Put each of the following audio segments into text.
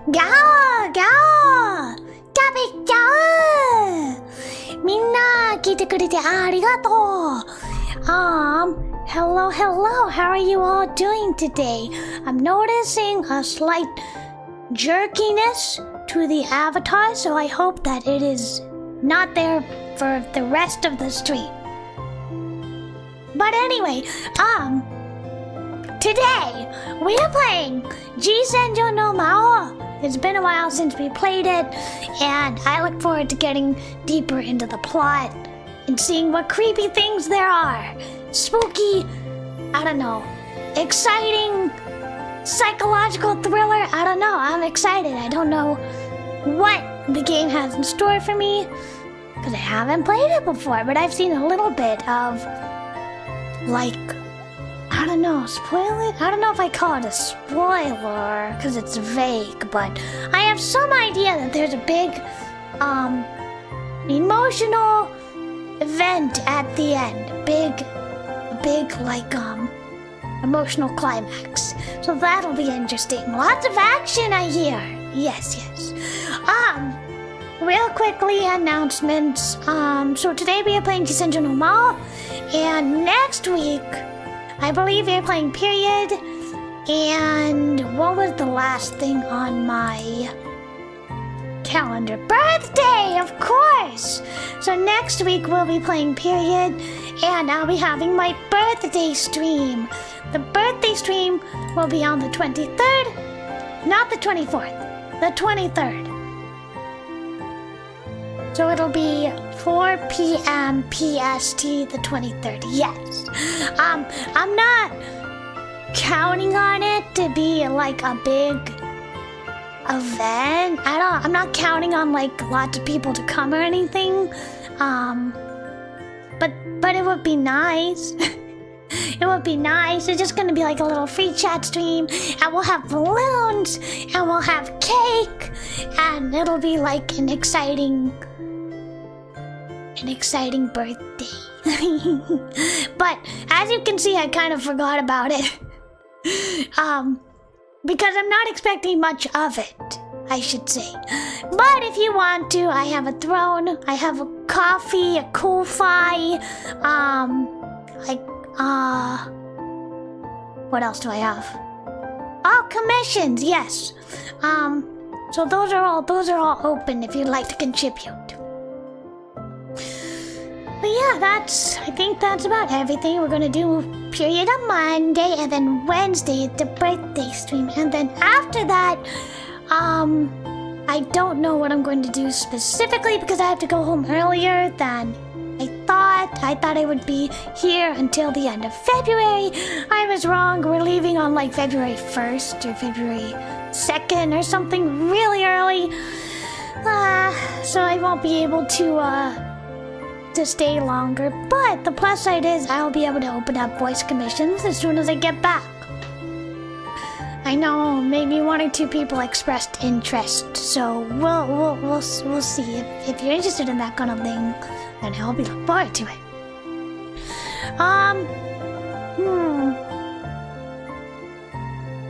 ガオーガオー食べちゃう。みんな聞いてくれてありがとう。Hello, how are you all doing today? I'm noticing a slight jerkiness to the avatar, so I hope that it is not there for the rest of the stream. But anyway, today we are playing G-Senjou no魔王. It's been a while since we played it, and I look forward to getting deeper into the plot and seeing what creepy things there are. Spooky, I don't know, exciting, psychological thriller, I don't know. I'm excited. I don't know what the game has in store for me because I haven't played it before, but I've seen a little bit of, like, I don't know, spoil it? I don't know if I call it a spoiler because it's vague, but I have some idea that there's a big, emotional event at the end. Big, like, emotional climax. So that'll be interesting. Lots of action, I hear. Yes. Real quickly, announcements. So today we are playing G-Senjou no魔王, and next week, I believe we're playing Period. And what was the last thing on my calendar? Birthday, of course! So next week we'll be playing Period, and I'll be having my birthday stream. The birthday stream will be on the 23rd, not the 24th, the 23rd. So it'll be 4 p.m. PST the 23rd, yes. I'm not counting on it to be like a big event. I'm not counting on like lots of people to come or anything. But it would be nice. It would be nice. It's just gonna be like a little free chat stream, and we'll have balloons, and we'll have cake, and it'll be like an exciting birthday. But as you can see, I kind of forgot about it. Because I'm not expecting much of it, I should say. But if you want to, I have a throne, I have a coffee, a ko-fi, what else do I have? Oh, commissions, yes. So those are all open if you'd like to contribute. But yeah, I think that's about everything. We're gonna do Period on Monday, and then Wednesday the birthday stream, and then after that, I don't know what I'm going to do specifically because I have to go home earlier than I thought. I thought I would be here until the end of February. I was wrong. We're leaving on like February 1st or February 2nd or something really early. So I won't be able to stay longer. But the plus side is I'll be able to open up voice commissions as soon as I get back. I know maybe 1 or 2 people expressed interest, so we'll see. If you're interested in that kind of thing, then I'll be looking forward to it.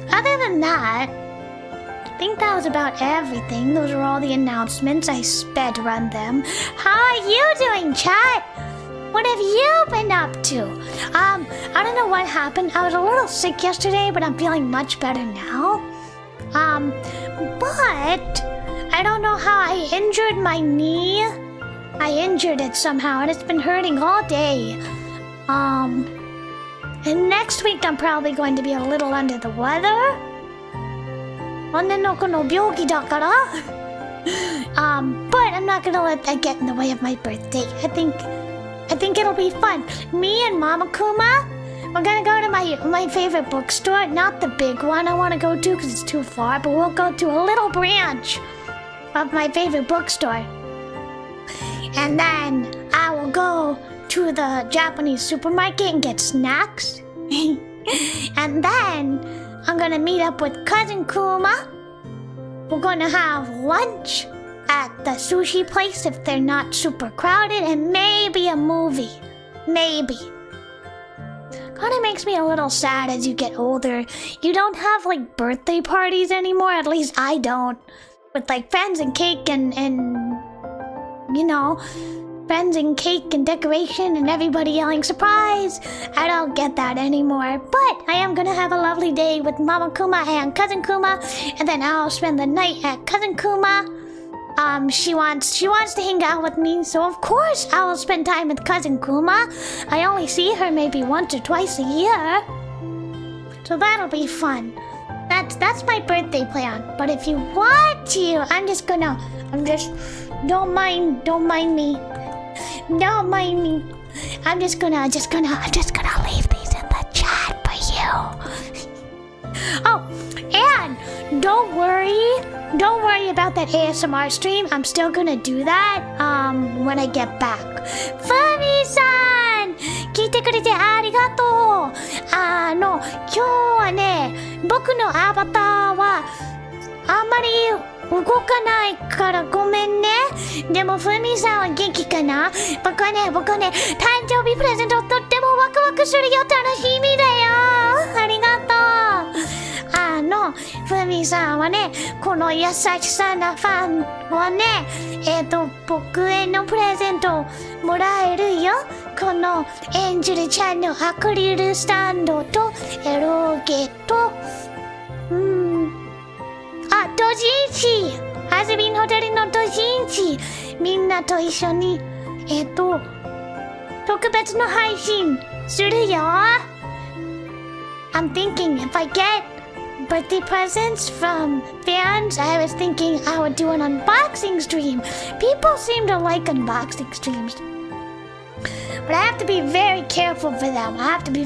Other than that, I think that was about everything. Those are all the announcements. I sped run them. How are you doing, chat? What have you been up to? I don't know what happened. I was a little sick yesterday, but I'm feeling much better now. But I don't know how I injured my knee. I injured it somehow, and it's been hurting all day. And next week I'm probably going to be a little under the weather. 女の子の病気だから。But I'm not gonna let that get in the way of my birthday. I think it'll be fun. Me and Mama Kuma, we're gonna go to my favorite bookstore. Not the big one I want to go to because it's too far, but we'll go to a little branch of my favorite bookstore. And then I will go to the Japanese supermarket and get snacks. And then I'm gonna meet up with Cousin Kuma. We're gonna have lunch at the sushi place if they're not super crowded, and maybe a movie. Maybe. kind of makes me a little sad as you get older. You don't have like birthday parties anymore, at least I don't. With like friends and cake and you know, friends and cake and decoration and everybody yelling surprise. I don't get that anymore. But I am gonna have a lovely day with Mama Kuma and Cousin Kuma, and then I'll spend the night at Cousin Kuma. She wants to hang out with me, so of course I will spend time with Cousin Kuma. I only see her maybe once or twice a year, so that'll be fun. That's my birthday plan. But if you want to, don't mind me. Don't mind me. I'm just gonna leave these in the chat for you. Oh, and don't worry about that ASMR stream. I'm still gonna do that when I get back. Fumi-san! 聞いてくれてありがとう。今日はね、僕のアバターはあんまり動かないからごめんね。でもふみさんは元気かな？僕はね、誕生日プレゼントとってもワクワクするよ。楽しみだよ。ありがとう。ふみさんはね、この優しさなファンはね、僕へのプレゼントもらえるよ。このエンジェルちゃんのアクリルスタンドとエロゲと、同人誌、あずびんホテルの同人誌、みんなと一緒に、特別の配信するよ。I'm thinking if I get birthday presents from fans, I was thinking I would do an unboxing stream. People seem to like unboxing streams. But I have to be very careful for them. I have to be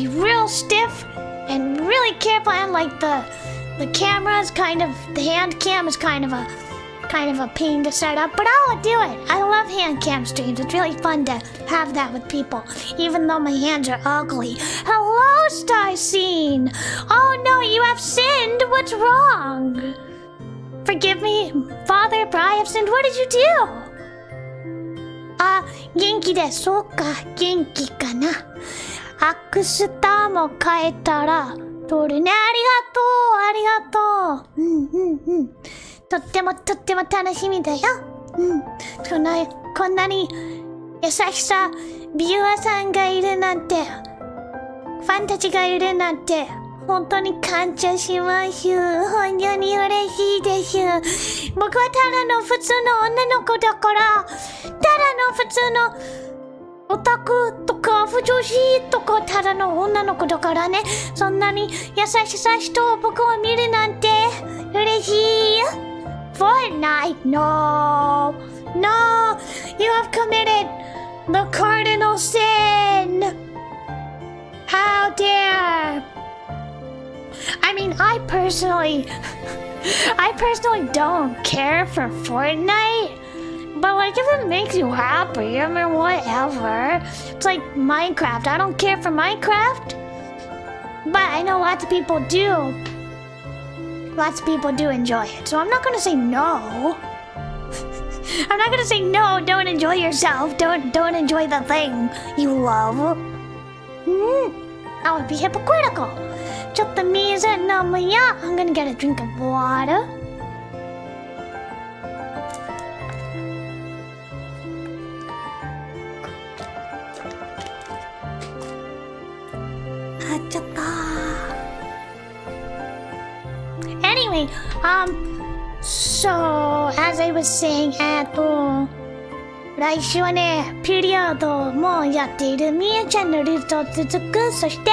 real stiff and really careful, and like the camera is the hand cam is kind of a pain to set up, but I will do it. I love hand cam streams. It's really fun to have that with people, even though my hands are ugly. Hello, Star Scene. Oh no, you have sinned. What's wrong? Forgive me, Father, but I have sinned. What did you do? 元気です。そうか、元気かな。アクスターも変えたら撮るね。ありがとう。とっても楽しみだよ。こんなに優しさ、ビューアーさんがいるなんて、ファンたちがいるなんて、本当に感謝します。本当に嬉しいです。僕はただの普通の女の子だから、ただの普通のオタクとか不女子とかただの女の子だからね、そんなに優しさ人を僕を見るなんて嬉しい。Fortnite, no, you have committed the cardinal sin. How dare? I mean, I personally don't care for Fortnite. But like, if it makes you happy, I mean, whatever. It's like Minecraft. I don't care for Minecraft, but I know lots of people do. Lots of people do enjoy it, so I'm not gonna say no. I'm not gonna say no. Don't enjoy yourself. Don't enjoy the thing you love. That would be hypocritical. ちょっと水飲むよ. I'm gonna get a drink of water. Anyway, so as I was saying, 来週はね、ピリオドもやっているみゆちゃんのルート続く。そして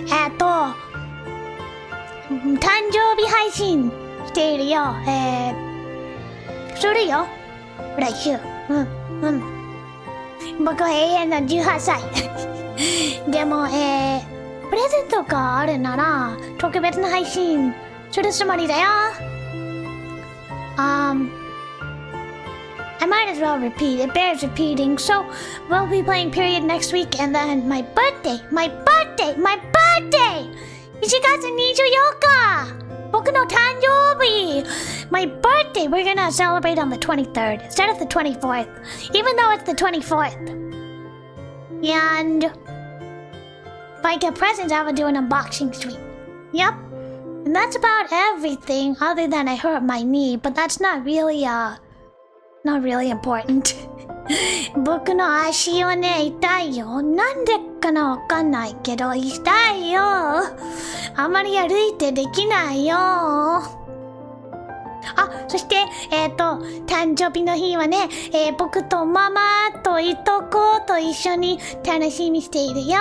誕生日配信しているよ。するよ、来週。僕は永遠の18歳。でもプレゼントがあるなら特別な配信するつもりだよ。I might as well repeat. It bears repeating. So we'll be playing period next week, and then my birthday. 1月24日。僕の誕生日. My birthday. We're gonna celebrate on the 23rd instead of the 24th, even though it's the 24th. And I get presents, I would do an unboxing stream. Yep. And that's about everything other than I hurt my knee, but that's not really important. 僕の足をね、痛いよ。なんでかなわかんないけど、痛いよ。あまり歩いてできないよ。そして、誕生日の日はね、僕とママといとこと一緒に楽しみしているよ。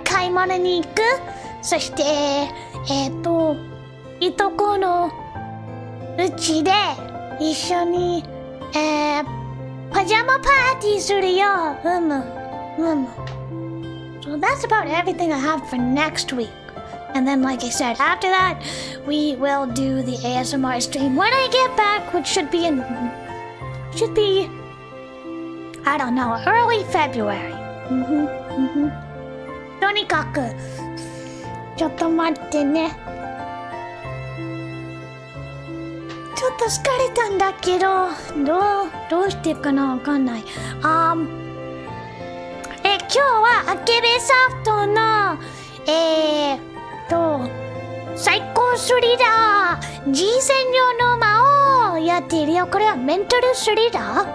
買い物に行く。そして、いとこのうちで一緒に、パジャマパーティーするよ。So that's about everything I have for next week. And then, like I said, after that, we will do the ASMR stream when I get back, which should be, I don't know, early February. とにかく、ちょっと待ってね。ちょっと疲れたんだけど、どうしてかなわかんない。今日はアケベソフトの、最高スリラー G 線上の魔王やっているよ。これはメンタルスリラ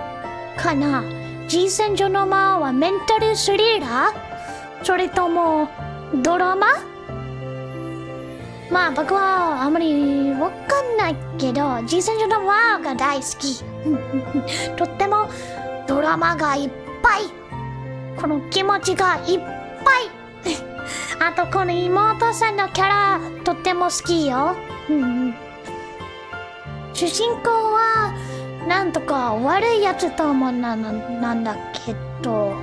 ーかな。 G 線上の魔王はメンタルスリラー、それともドラマ。まあ僕はあまりわかんないけど G 線上の魔王が大好き。とってもドラマがいっぱい、この気持ちがいっぱいあとこの妹さんのキャラとっても好きよ。主人公はなんとか悪いやつと思うなんだけど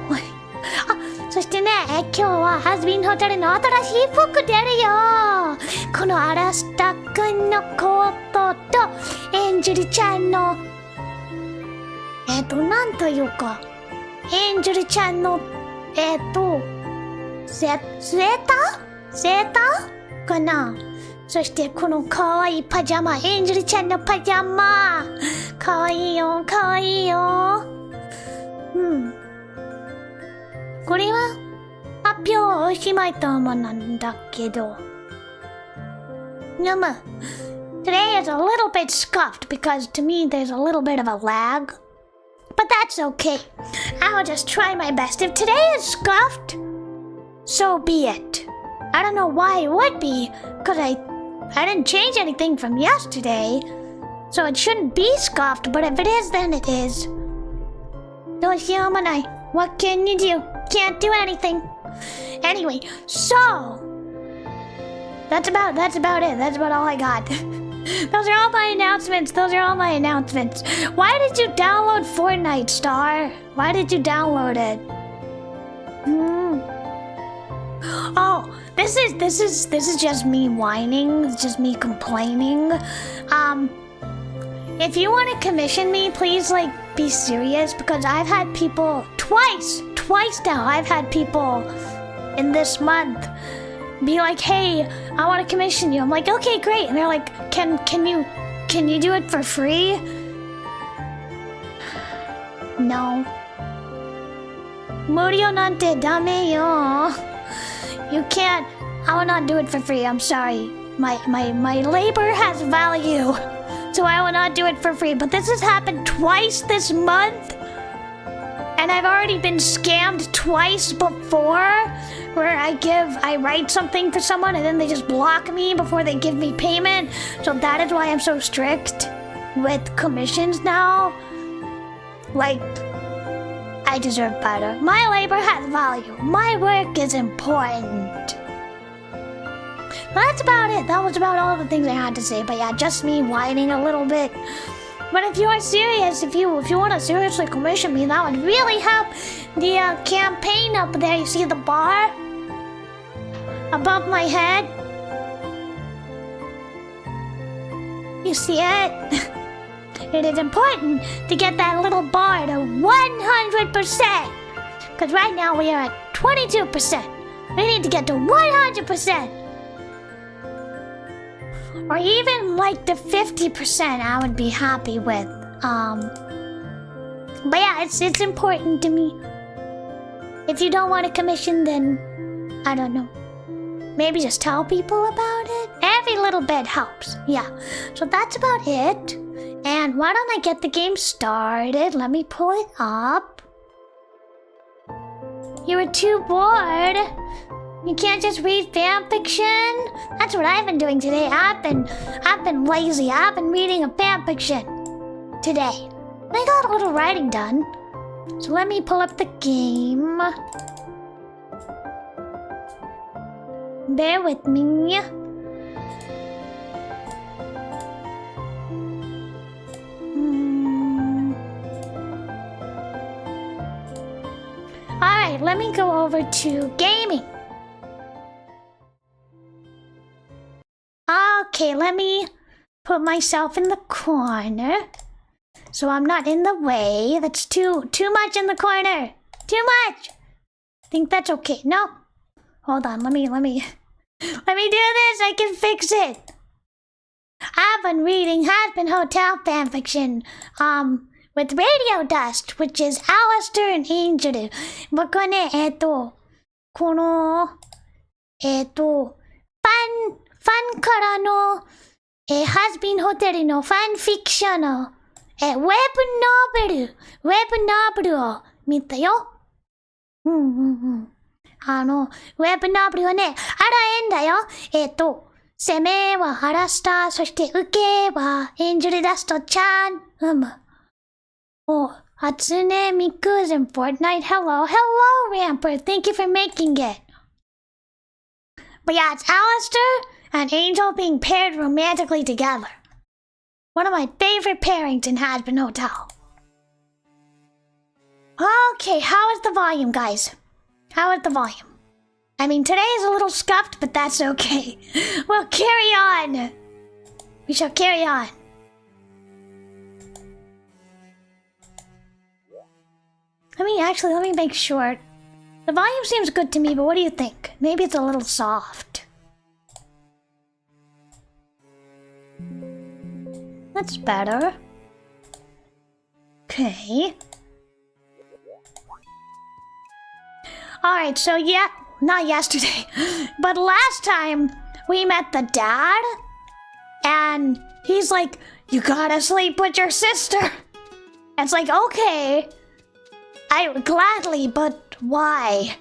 そしてね、今日はハズビンホテルの新しい服出るよ。このアラスタ君のコートとエンジェルちゃんのなんというかエンジェルちゃんのセーターかな。そしてこのかわいいパジャマ、エンジェルちゃんのパジャマ、かわいいよ。これは発表おしまいと思うんだけど、Today is a little bit scuffed because to me there's a little bit of a lag. But that's okay. I'll just try my best. If today is scuffed, so be it. I don't know why it would be, because I didn't change anything from yesterday, so it shouldn't be scuffed, but if it is, then it is. どうしようもない. What can you do? Can't do anything. Anyway, so that's about it. That's about all I got. Those are all my announcements. Why did you download Fortnite, Star? Why did you download it? Oh, this is just me whining. It's just me complaining. If you want to commission me, please be serious, because I've had people twice now. I've had people in this month be like, "Hey, I want to commission you." I'm like, "Okay, great." And they're like, "Can you do it for free?" No. 無料なんてダメよ. You can't. I will not do it for free. I'm sorry. My labor has value, so I will not do it for free. But this has happened twice this month, and I've already been scammed twice before, where I write something for someone and then they just block me before they give me payment. So that is why I'm so strict with commissions now. I deserve better. My labor has value. My work is important. Well, that's about it. That was about all the things I had to say. But yeah, just me whining a little bit. But if you are serious, if you want to seriously commission me, that would really help the campaign up there. You see the bar above my head? You see it? It is important to get that little bar to 100%. Because right now we are at 22%. We need to get to 100%. Or even the 50% I would be happy with. But yeah, it's important to me. If you don't want a commission, then I don't know. Maybe just tell people about it. Every little bit helps. Yeah. So that's about it. And why don't I get the game started? Let me pull it up. You were too bored. You can't just read fan fiction. That's what I've been doing today. I've been lazy. I've been reading a fan fiction today. I got a little writing done. So let me pull up the game. Bear with me. Alright, let me go over to gaming. Okay, let me put myself in the corner so I'm not in the way. That's too much in the corner. Too much. Think that's okay. No. Hold on, let me do this. I can fix it. I've been reading Husband Hotel fanfiction with Radio Dust, which is Alistair and Angel. 僕はね、このファンからのハズビンホテルのファンフィクションのウェブノベルを見たよ。ウェブノベルはね、あらえんだよ。攻めはアラスター、そして受けはエンジェルダストちゃん。初音ミクis in Fortnite. Hello, Ramper. Thank you for making it. But yeah, it's Alistair and Angel being paired romantically together. One of my favorite pairings in Husband Hotel. Okay, how is the volume, guys? How is the volume? I mean, today is a little scuffed, but that's okay. We'll carry on. We shall carry on. Let me make sure. The volume seems good to me, but what do you think? Maybe it's a little soft. That's better. Okay. Alright, so yeah, not yesterday, but last time we met the dad, and he's like, you gotta sleep with your sister. And it's like, okay, I gladly, but why?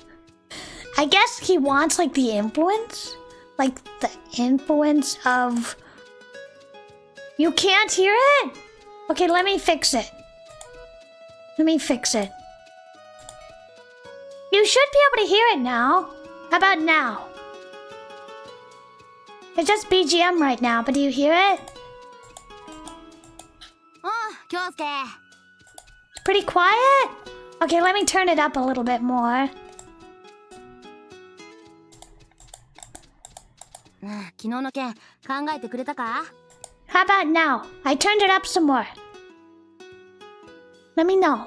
I guess he wants like the influence of... You can't hear it? Okay, let me fix it. You should be able to hear it now. How about now? It's just BGM right now, but do you hear it? It's pretty quiet? Okay, let me turn it up a little bit more. How about now? I turned it up some more. Let me know.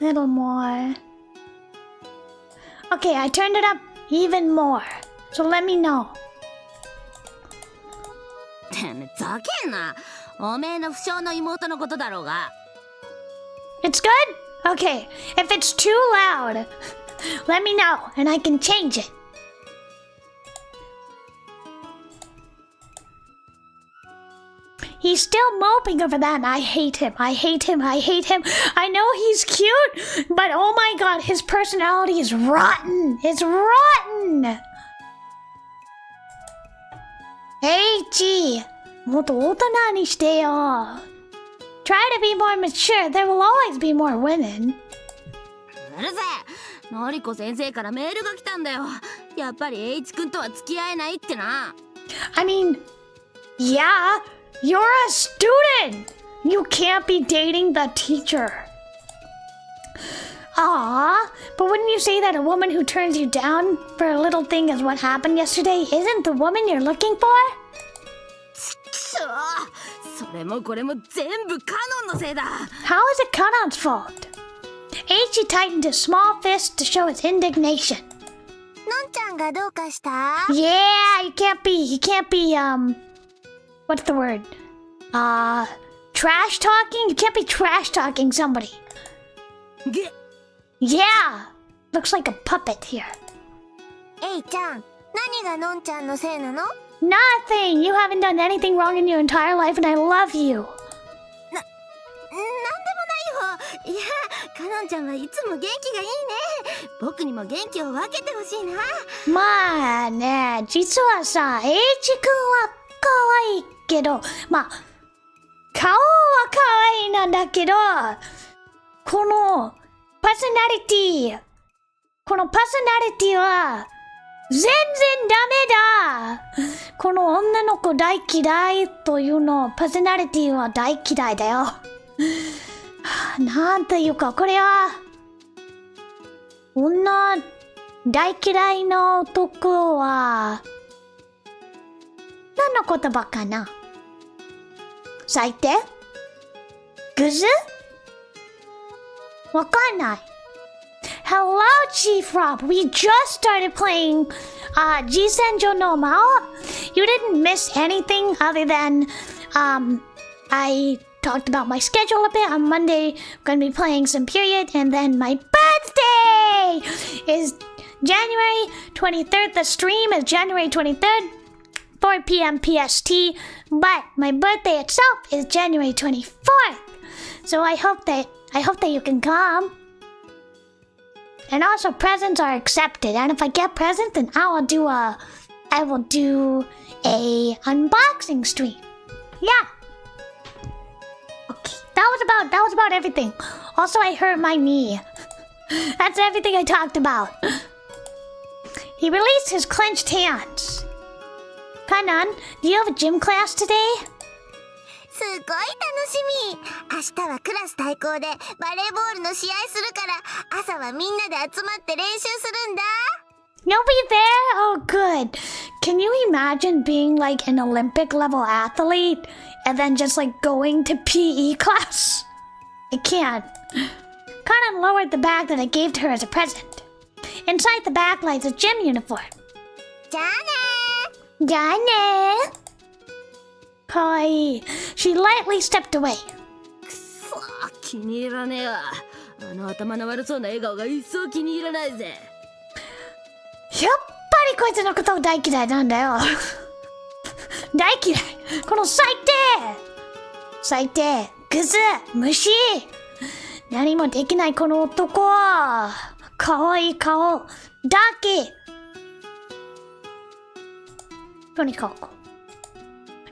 A little more. Okay, I turned it up even more. So let me know. It's good? Okay, if it's too loud, let me know and I can change it. He's still moping over that and I hate him. I know he's cute, but oh my god, his personality is rotten. It's rotten. Hey, G. Moto大人にしてよ. Try to be more mature. There will always be more women. うるせえ。のりこ先生からメールが来たんだよ。やっぱりH君とは付き合えないってな。I mean, yeah, you're a student. You can't be dating the teacher. Aww, but wouldn't you say that a woman who turns you down for a little thing as what happened yesterday isn't the woman you're looking for? それもこれも全部カノンのせいだ。 How is it Kanon's fault? H tightened his small fist to show his indignation. のんちゃんがどうかした？ Yeah, you can't be, what's the word? Trash talking? You can't be trash talking somebody. Yeah, looks like a puppet here. エイちゃん、何がのんちゃんのせいなの？ Nothing! You haven't done anything wrong in your entire life and I love you. なんでもないよ。いや、かのんちゃんはいつも元気がいいね。僕にも元気を分けてほしいな。まあね、実はさ、エイジ君は可愛いけど、まあ、顔は可愛いなんだけど、このパーソナリティは全然ダメだ。この女の子大嫌いというの、パーソナリティは大嫌いだよ。なんていうか、これは女大嫌いの男は何の言葉かな？最低？グズ？わかんない。Hello, Chief-Rob. We just started playing G-Senjou no Mao. You didn't miss anything other than I talked about my schedule a bit. On Monday, I'm going to be playing some period, and then my birthday is January 23rd. The stream is January 23rd, 4 p.m. PST, but my birthday itself is January 24th. So I hope that you can come. And also presents are accepted. And if I get presents, then I will do a unboxing stream. Yeah. Okay. That was about everything. Also, I hurt my knee. That's everything I talked about. He released his clenched hands. Kanan, do you have a gym class today? すごい楽しみ。明日はクラス対抗でバレーボールの試合するから、朝はみんなで集まって練習するんだ。 You'll be there? Oh, good. Can you imagine being like an Olympic level athlete and then just like going to PE class? I can't. Kanan lowered the bag that I gave to her as a present. Inside the bag lies a gym uniform. じゃあねー。じゃあねー。かわいい。She lightly stepped away. くそ、気に入らねえわ。あの頭の悪そうな笑顔が一層気に入らないぜ。やっぱりこいつのこと大嫌いなんだよ。大嫌い。この最低。グズ。虫。何もできないこの男。かわいい顔。ダキ。とにかく。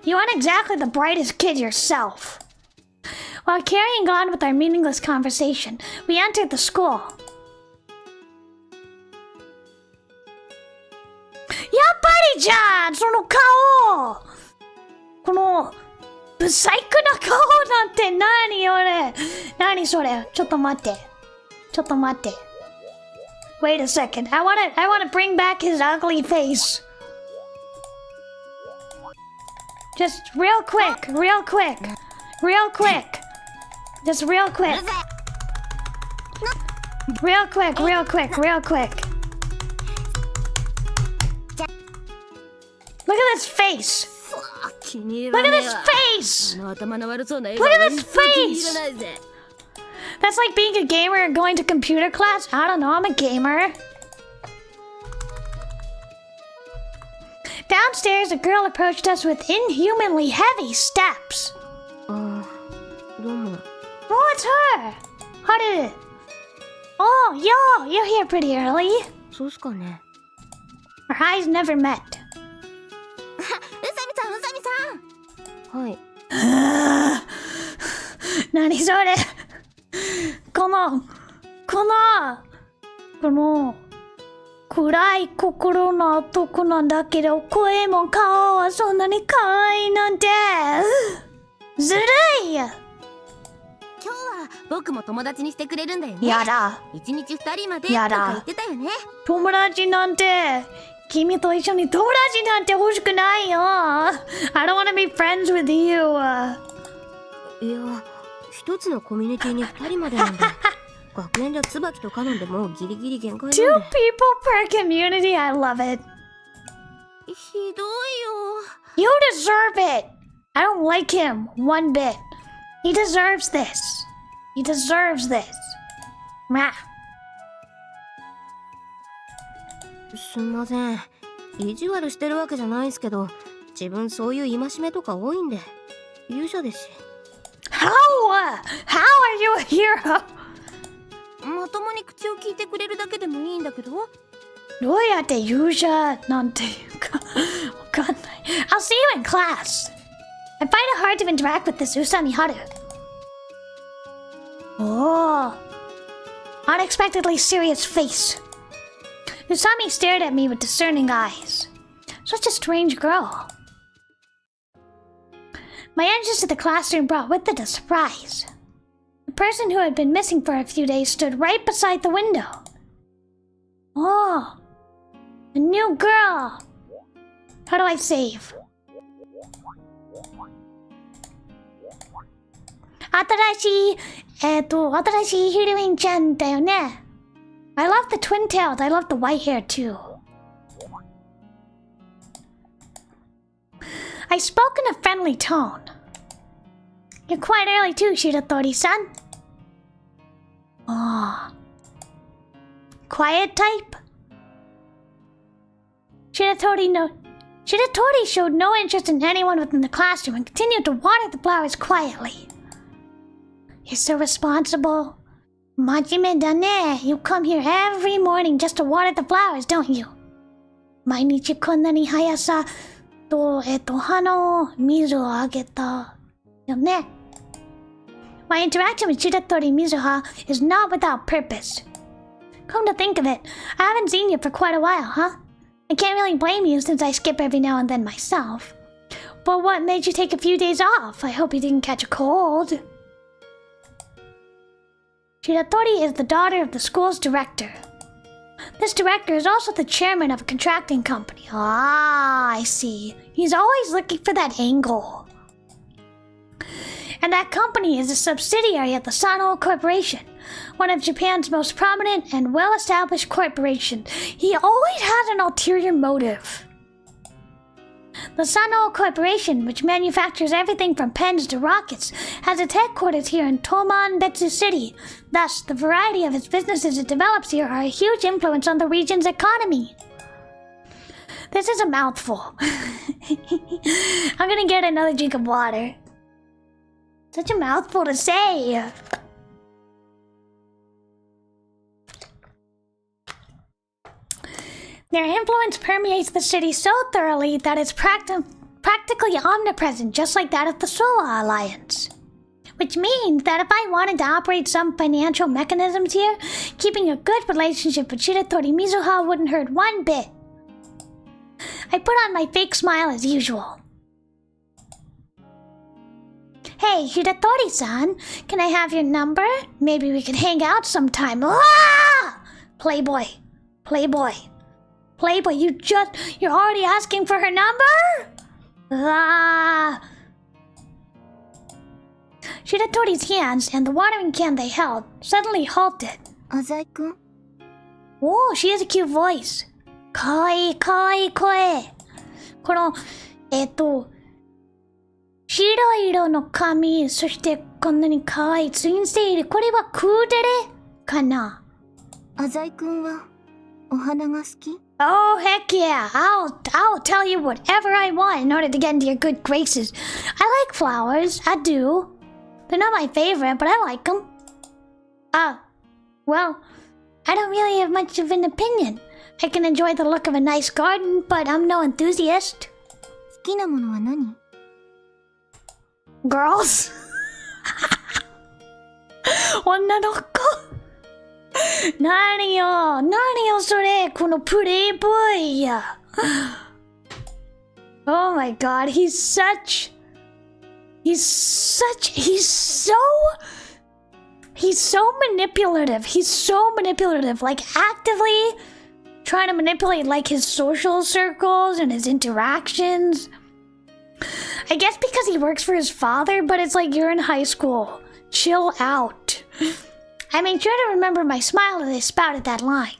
You aren't exactly the brightest kid yourself. While carrying on with our meaningless conversation, we entered the school. やっぱりじゃん、その顔。このブサイクな顔なんて何俺。何それ。ちょっと待って。Wait a second. I wanna bring back his ugly face. Just real quick. Just real quick. Real quick. Look at this face. 気に入ら Look ね at え this わ。 face. あの頭の悪そうな笑 Look 顔 at が this 一層気に入 face. らないぜ。That's like being a gamer and going to computer class. I don't know, I'm a gamer. Downstairs, a girl approached us with inhumanly heavy steps. あ、どうも。 Oh, it's her. How did it? Oh, yo, you're here pretty early. そうっすかね。 Our eyes never met. うさみさん。はい。何それ。この暗い心の男なんだけど、声も顔はそんなに可愛いなんて。ずるい。今日は僕も友達にしてくれるんだよね。やだ。一日二人までとやだか言ってたよね。友達なんて、君と一緒に友達なんて欲しくないよ。I don't want to be friends with you. いや、一つのコミュニティに二人までなんだ。学園じゃ椿とカノンでもうギリギリ限界なん Two だ。 people per community. I love it. ひどいよ。 You deserve it. I don't like him one bit. He deserves this. He deserves this. Ma. すんません。意地悪してるわけじゃないんすけど、自分そういう戒めとか多いんで。勇者ですし。How are you a hero? まともに口を聞いてくれるだけでもいいんだけど。どうやって勇者なんていうかわかんない。I'll see you in class. I find it hard to interact with this Usami Haru. Oh, unexpectedly serious face. Usami stared at me with discerning eyes. Such a strange girl. My entrance to the classroom brought with it a surprise. The person who had been missing for a few days stood right beside the window. Oh, a new girl. How do I save? 新しいヒロインちゃんだよね。I love the twin-tailed. I love the white hair too. I spoke in a friendly tone. You're quite early too, Shiratori-san. Oh. Quiet type? Shiratori showed no interest in anyone within the classroom and continued to water the flowers quietly. You're so responsible. Majime da ne. You come here every morning just to water the flowers, don't you? 毎日こんなに速さと、花を水をあげたよね。My interaction with Shiratori Mizuha is not without purpose. Come to think of it, I haven't seen you for quite a while, huh? I can't really blame you since I skip every now and then myself. But what made you take a few days off? I hope you didn't catch a cold. Shiratori is the daughter of the school's director. This director is also the chairman of a contracting company. Ah, I see. He's always looking for that angle. And that company is a subsidiary of the Sanho Corporation, one of Japan's most prominent and well-established corporations. He always has an ulterior motive. The Sanho Corporation, which manufactures everything from pens to rockets, has its headquarters here in Toman-Betsu City. Thus, the variety of its businesses it develops here are a huge influence on the region's economy. This is a mouthful. I'm gonna get another drink of water. Such a mouthful to say. Their influence permeates the city so thoroughly that it's practically omnipresent, just like that of the Solar Alliance. Which means that if I wanted to operate some financial mechanisms here, keeping a good relationship with Shiratori Mizuha wouldn't hurt one bit. I put on my fake smile as usual. Hey, Shiratori-san, can I have your number? Maybe we can hang out sometime. Ah! Playboy. Playboy, you're already asking for her number? Ah! Shiratori's hands and the watering can they held suddenly halted. Azai-kun? Oh, she has a cute voice. Kawaii koe. この、白色の髪、そしてこんなに可愛いツインセール。これはクーデレかな？Azai-kunはお花が好き？ Oh, heck yeah. I'll tell you whatever I want in order to get into your good graces. I like flowers. I do. They're not my favorite, but I like them. Well, I don't really have much of an opinion. I can enjoy the look of a nice garden, but I'm no enthusiast. 好きなものは何？ Girls? 女の子何よそれこのプレイボーイや Oh my god, he's so manipulative, like actively trying to manipulate like his social circles and his interactions. I guess because he works for his father, but it's like you're in high school. Chill out. I made sure to remember my smile as I spouted that line.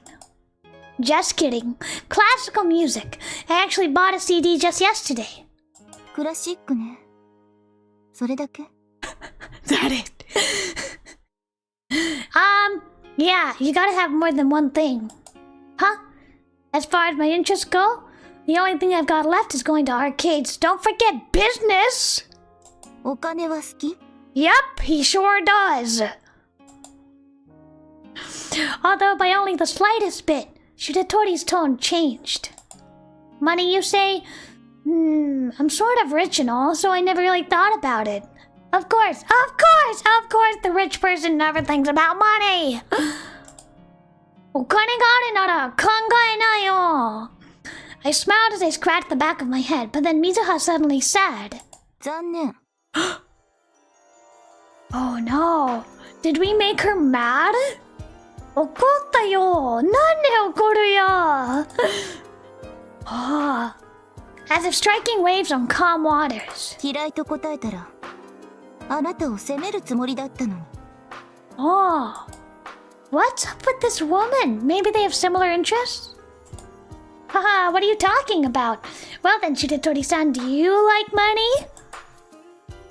Just kidding. Classical music. I actually bought a CD just yesterday. クラシックね。それだけ？ That it? Yeah, you gotta have more than one thing. Huh? As far as my interests go, the only thing I've got left is going to arcades. Don't forget business! お金は好き？ Yep, he sure does. Although by only the slightest bit, Shiratori's tone changed. Money, you say? I'm sort of rich and all, so I never really thought about it. Of course, the rich person never thinks about money. お金があるなら考えないよ. I smiled as I scratched the back of my head, but then Mizuha suddenly said, 残念。Oh no, did we make her mad? 怒ったよ。なんで怒るよ。Oh, as if striking waves on calm waters. 嫌いと答えたら、あなたを責めるつもりだったのに。Oh, what's up with this woman? Maybe they have similar interests? Haha, what are you talking about? Well then, Shiratori-san, do you like money?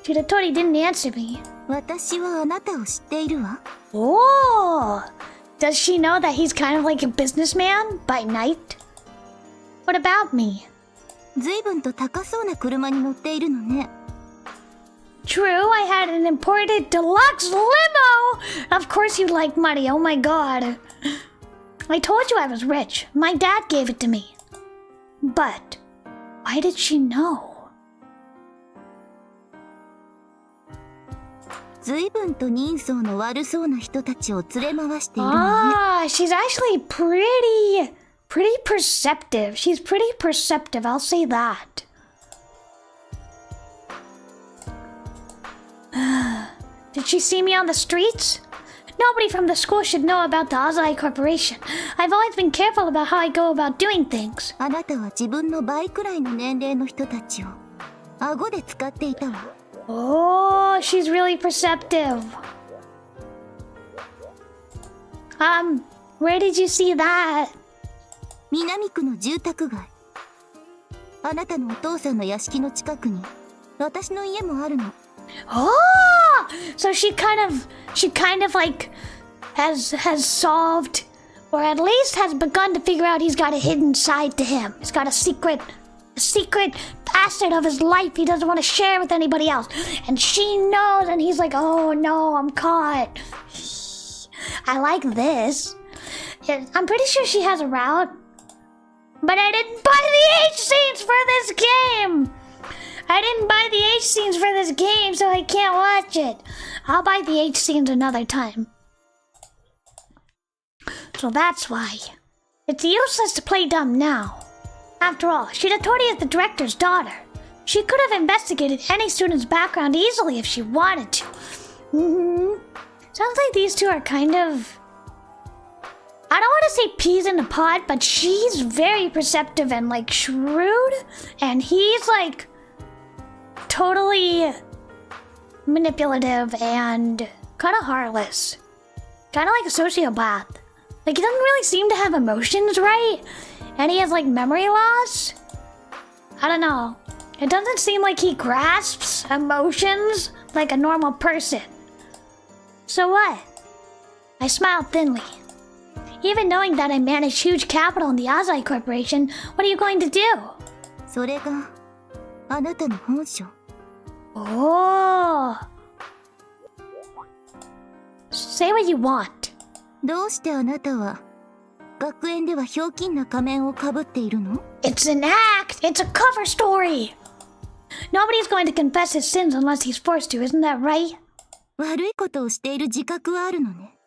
Shiratori didn't answer me. 私はあなたを知っているわ。Oh, does she know that he's kind of like a businessman by night? What about me? ずいぶんと高そうな車に乗っているのね。True, I had an imported deluxe limo! Of course you like money, oh my god. I told you I was rich. My dad gave it to me. But, why did she know? ずいぶんと人相の悪そうな人たちを連れ回しているのね。Ah, she's actually pretty perceptive. She's pretty perceptive, I'll say that. Did she see me on the streets? Nobody from the school should know about the Azai Corporation. I've always been careful about how I go about doing things. あなたは自分の倍くらいの年齢の人たちを顎で使っていたわ。Oh, she's really perceptive. Where did you see that? 南区の住宅街。あなたのお父さんの屋敷の近くに私の家もあるの。Oh, so she kind of like has solved, or at least has begun to figure out he's got a hidden side to him. He's got a secret facet of his life he doesn't want to share with anybody else. And she knows, and he's like, oh no, I'm caught. I like this. I'm pretty sure she has a route. But I didn't buy the H scenes for this game! I didn't buy the H scenes for this game, so I can't watch it. I'll buy the H scenes another time. So that's why. It's useless to play dumb now. After all, Shiratori is the director's daughter. She could have investigated any student's background easily if she wanted to. Sounds like these two are kind of... I don't want to say peas in a pod, but she's very perceptive and like shrewd. And he's like totally manipulative and kind of heartless. Kind of like a sociopath. Like he doesn't really seem to have emotions, right? And he has like memory loss. I don't know. It doesn't seem like he grasps emotions like a normal person. So what? I smiled thinly. Even knowing that I manage huge capital in the Azai Corporation, what are you going to do? それがあなたの本性。Oh. Say what you want. どうしてあなたは学園ではひょうきんな仮面をかぶっているの？ It's an act. It's a cover story. Nobody's going to confess his sins unless he's forced to, isn't that right? 悪いことをしている自覚はあるのね。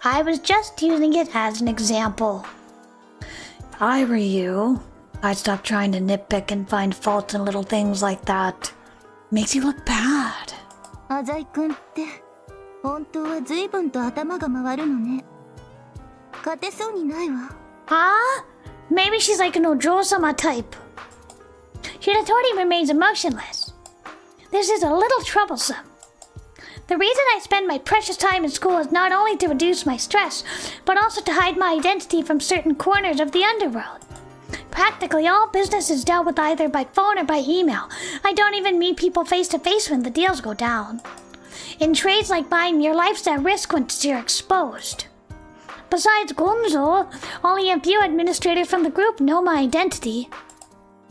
I was just using it as an example. If I were you, I'd stop trying to nitpick and find faults in little things like that. Makes you look bad. アザイ君って本当は随分と頭が回るのね。勝てそうにないわ。Huh? Maybe she's like an Ojo-sama type. Shiratori remains emotionless. This is a little troublesome. The reason I spend my precious time in school is not only to reduce my stress, but also to hide my identity from certain corners of the underworld. Practically all business is dealt with either by phone or by email. I don't even meet people face to face when the deals go down. In trades like mine, your life's at risk once you're exposed. Besides Gonzo, only a few administrators from the group know my identity.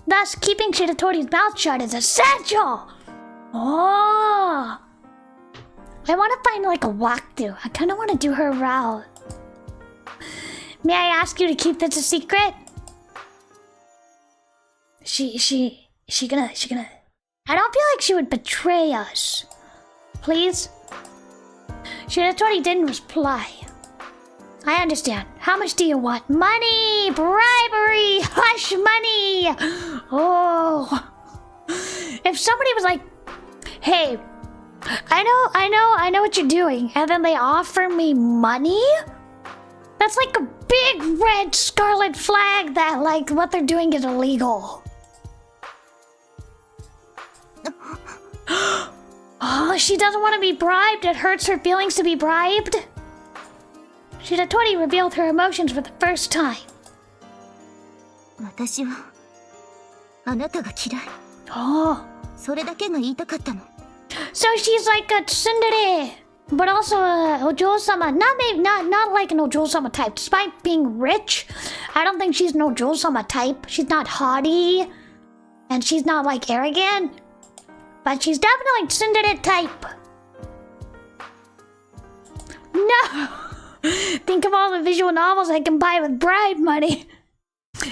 Thus, keeping Shiratori's mouth shut is essential! Oh! I want to find like a walkthrough. I kind of want to do her route. May I ask you to keep this a secret? She gonna... I don't feel like she would betray us. Please? Shiratori didn't reply. I understand. How much do you want? Money! Bribery! Hush money! Oh. If somebody was like, hey, I know what you're doing, and then they offer me money? That's like a big red scarlet flag that like what they're doing is illegal. Oh, she doesn't want to be bribed. It hurts her feelings to be bribed. Shiratori revealed her emotions for the first time. 私はあなたが嫌い。 Oh. それだけが言いたかったの。 So she's like a tsundere, but also a ojo-sama. Not like an ojo-sama type. Despite being rich, I don't think she's an ojo-sama type. She's not haughty, and she's not like arrogant. But she's definitely tsundere type. No! Think of all the visual novels I can buy with bribe money.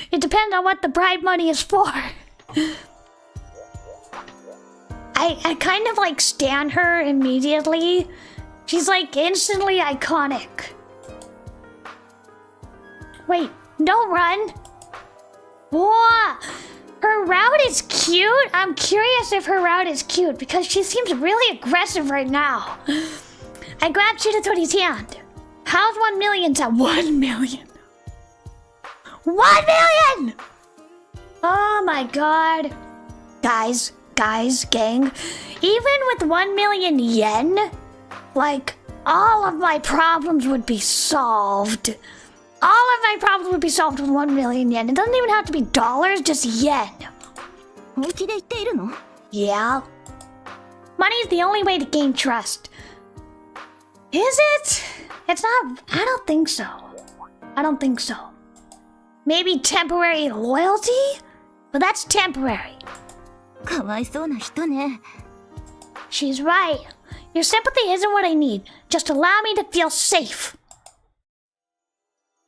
It depends on what the bribe money is for. I kind of like stan her immediately. She's like instantly iconic. Wait, don't run. Whoa! Her route is cute? I'm curious if her route is cute because she seems really aggressive right now. I grabbed Shiratori's hand. How's 1 million to 1 million? 1 million! Oh my god. Guys, gang. Even with 1 million yen, like, all of my problems would be solved. All of my problems would be solved with 1 million yen. It doesn't even have to be dollars, just yen. 本気で言っているの? Yeah. Money is the only way to gain trust. Is it? It's not... I don't think so. I don't think so. Maybe temporary loyalty? But that's temporary. かわいそうな人ね。 She's right. Your sympathy isn't what I need. Just allow me to feel safe.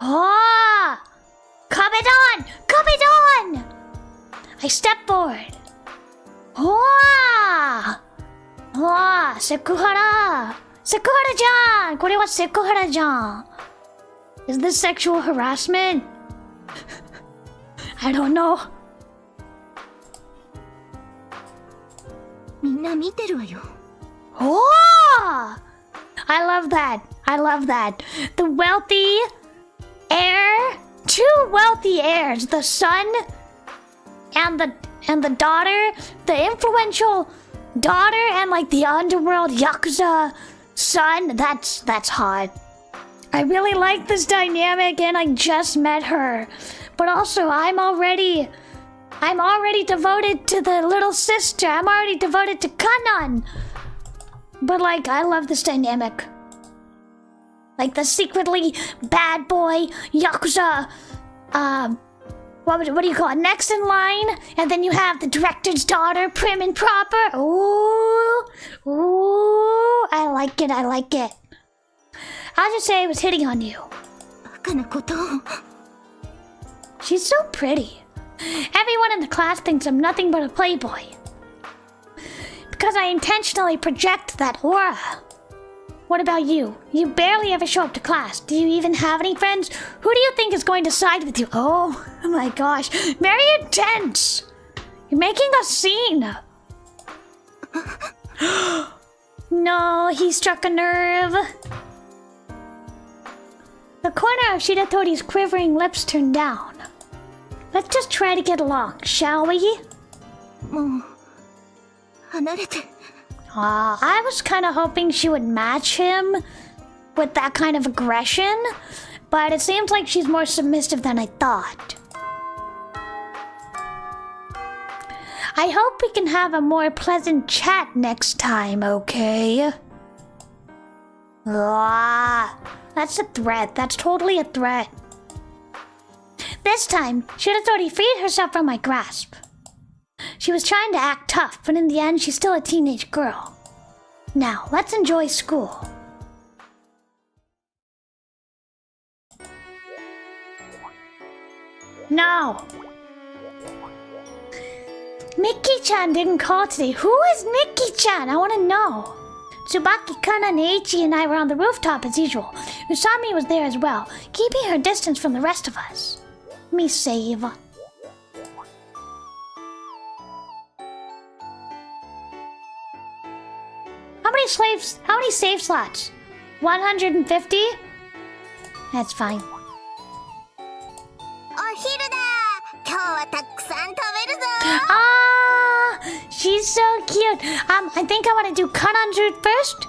Oh! Come it on! Come it on! I step forward. Oh! Oh, Sekuhara! Sekuhara-chan! これは Sekuhara-chan. Is this sexual harassment? I don't know. みんな見てるわよ。 Oh! I love that. I love that. The wealthy heir, 2 wealthy heirs, the son and the daughter, the influential daughter and like the underworld yakuza son. That's hot. I really like this dynamic and I just met her. But also I'm already devoted to the little sister. I'm already devoted to Kanan. But like, I love this dynamic. Like the secretly bad boy Yakuza, what do you call it? Next in line, and then you have the director's daughter, prim and proper. Ooh, I like it. I'll just say I was hitting on you. バカなことを。 She's so pretty. Everyone in the class thinks I'm nothing but a playboy. Because I intentionally project that aura. What about you? You barely ever show up to class. Do you even have any friends? Who do you think is going to side with you? Oh my gosh. Very intense. You're making a scene. No, he struck a nerve. The corner of Shiratori's quivering lips turned down. Let's just try to get along, shall we? もう離れて。 I was kind of hoping she would match him with that kind of aggression, but it seems like she's more submissive than I thought. I hope we can have a more pleasant chat next time, okay? That's a threat. That's totally a threat. This time, Shiratori freed herself from my grasp. She was trying to act tough, but in the end, she's still a teenage girl. Now, let's enjoy school. No. Mickey-chan didn't call today. Who is Mickey-chan? I want to know. Tsubaki, Kana, Eiichi, and I were on the rooftop as usual. Usami was there as well, keeping her distance from the rest of us. Let me save. How many save slots? 150? That's fine. お昼だ。今日はたくさん食べるぞ。She's so cute. I think I want to do Kananju first,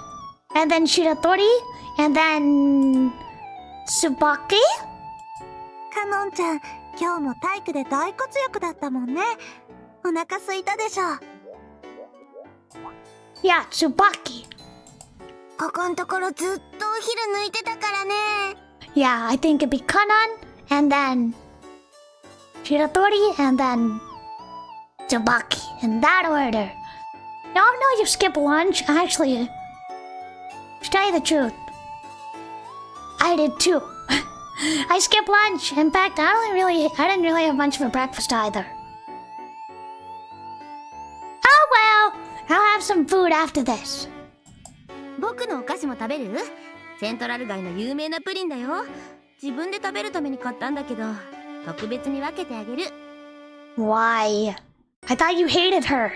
and then Shiratori, and then Tsubaki. かのんちゃん、今日も体育で大活躍だったもんね。お腹空いたでしょ。Yeah, Tsubaki. ここんところずっとお昼抜いてたからね。Yeah, I think it'd be Kanan, and then Shiratori, and then Tsubaki, in that order. No, you skip lunch. Actually, to tell you the truth, I did too. I skipped lunch. In fact, I didn't really have much for breakfast either. Oh well, I'll have some food after this. 僕のお菓子も食べる？セントラル街の有名なプリンだよ。自分で食べるために買ったんだけど、特別に分けてあげる。Why? I thought you hated her.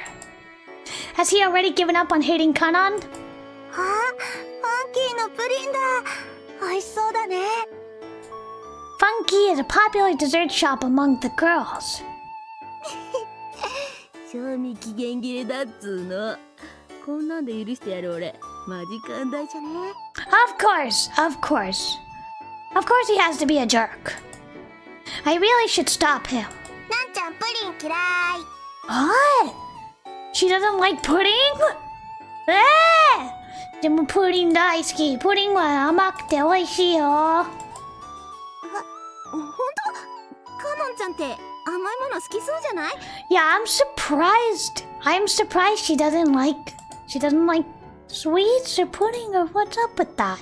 Has he already given up on hating Kanan? はあ、ファンキーのプリンだ。美味しそうだね。Funky is a popular dessert shop among the girls. 賞味期限切れだっつーの。こんなんで許してやる俺。マジ寛大じゃね。Of course. Of course he has to be a jerk. I really should stop him. なんちゃんプリン嫌い。What? She doesn't like pudding? でもプリン大好き。プリンは甘くて美味しいよ。ほんと？カノンちゃんって甘いもの好きそうじゃない？ Yeah, I'm surprised. She doesn't like sweets or pudding or what's up with that?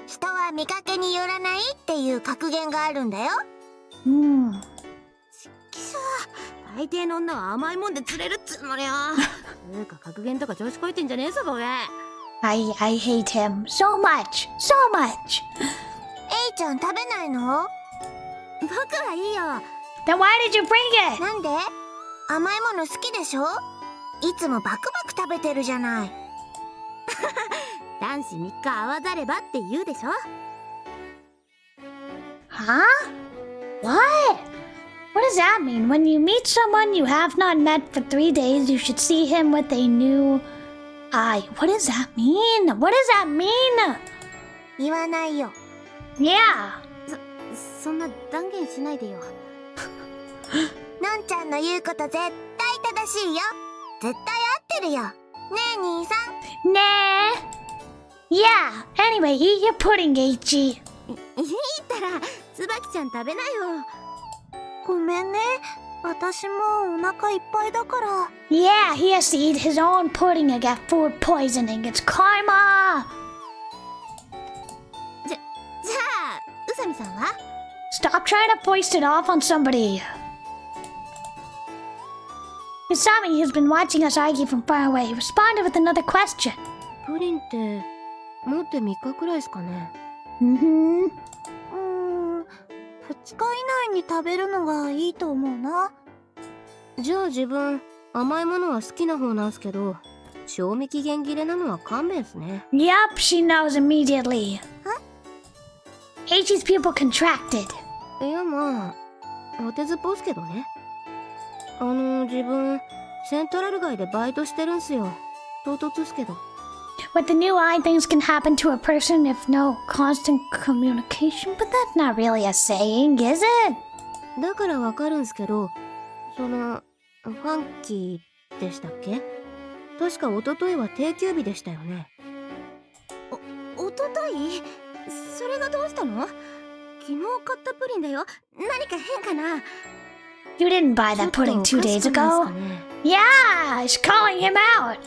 人は見かけによらないっていう格言があるんだよ。きしょー、大抵の女は甘いもんで釣れるっつうのよ。つうか格言とか調子こいてんじゃねえぞボケ。I hate him so much. エイちゃん食べないの？僕はいいよ。Then why did you bring it? なんで？甘いもの好きでしょ？いつもバクバク食べてるじゃない。男子3日会わざればって言うでしょ。Huh? What? What does that mean? When you meet someone you have not met for 3 days, you should see him with a new eye. What does that mean? What does that mean? 言わないよ。Yeah. そんな断言しないでよ。のんちゃんの言うこと絶対正しいよ。絶対合ってるよ。ねえ兄さん。Nah. Yeah. Anyway, eat your pudding, Eiichi. いいったら椿ちゃん食べなよ。ごめんね。私もお腹いっぱいだから。Yeah, he has to eat his own pudding and get food poisoning. It's karma. じゃあ宇佐美さんは？ Stop trying to foist it off on somebody. Usami, who's been watching us argue from far away, responded with another question. プリンって持って3日くらいですかね。Mm-hmm. 2日以内に食べるのがいいと思うな。じゃあ自分甘いものは好きな方なんすけど、賞味期限切れなのは勘弁っすね。Yup, she knows immediately. Eiichi's pupil contracted. いやまあ当てずっぽうすけどね。自分セントラル街でバイトしてるんすよ。唐突っすけど。With the new eye, things can happen to a person if no constant communication. But that's not really a saying, is it? だからわかるんすけど、ファンキーでしたっけ？確か一昨日は定休日でしたよね。一昨たい？それがどうしたの？昨日買ったプリンだよ。何か変かな？ You didn't buy that pudding 2 days ago? Yeah, she's calling him out.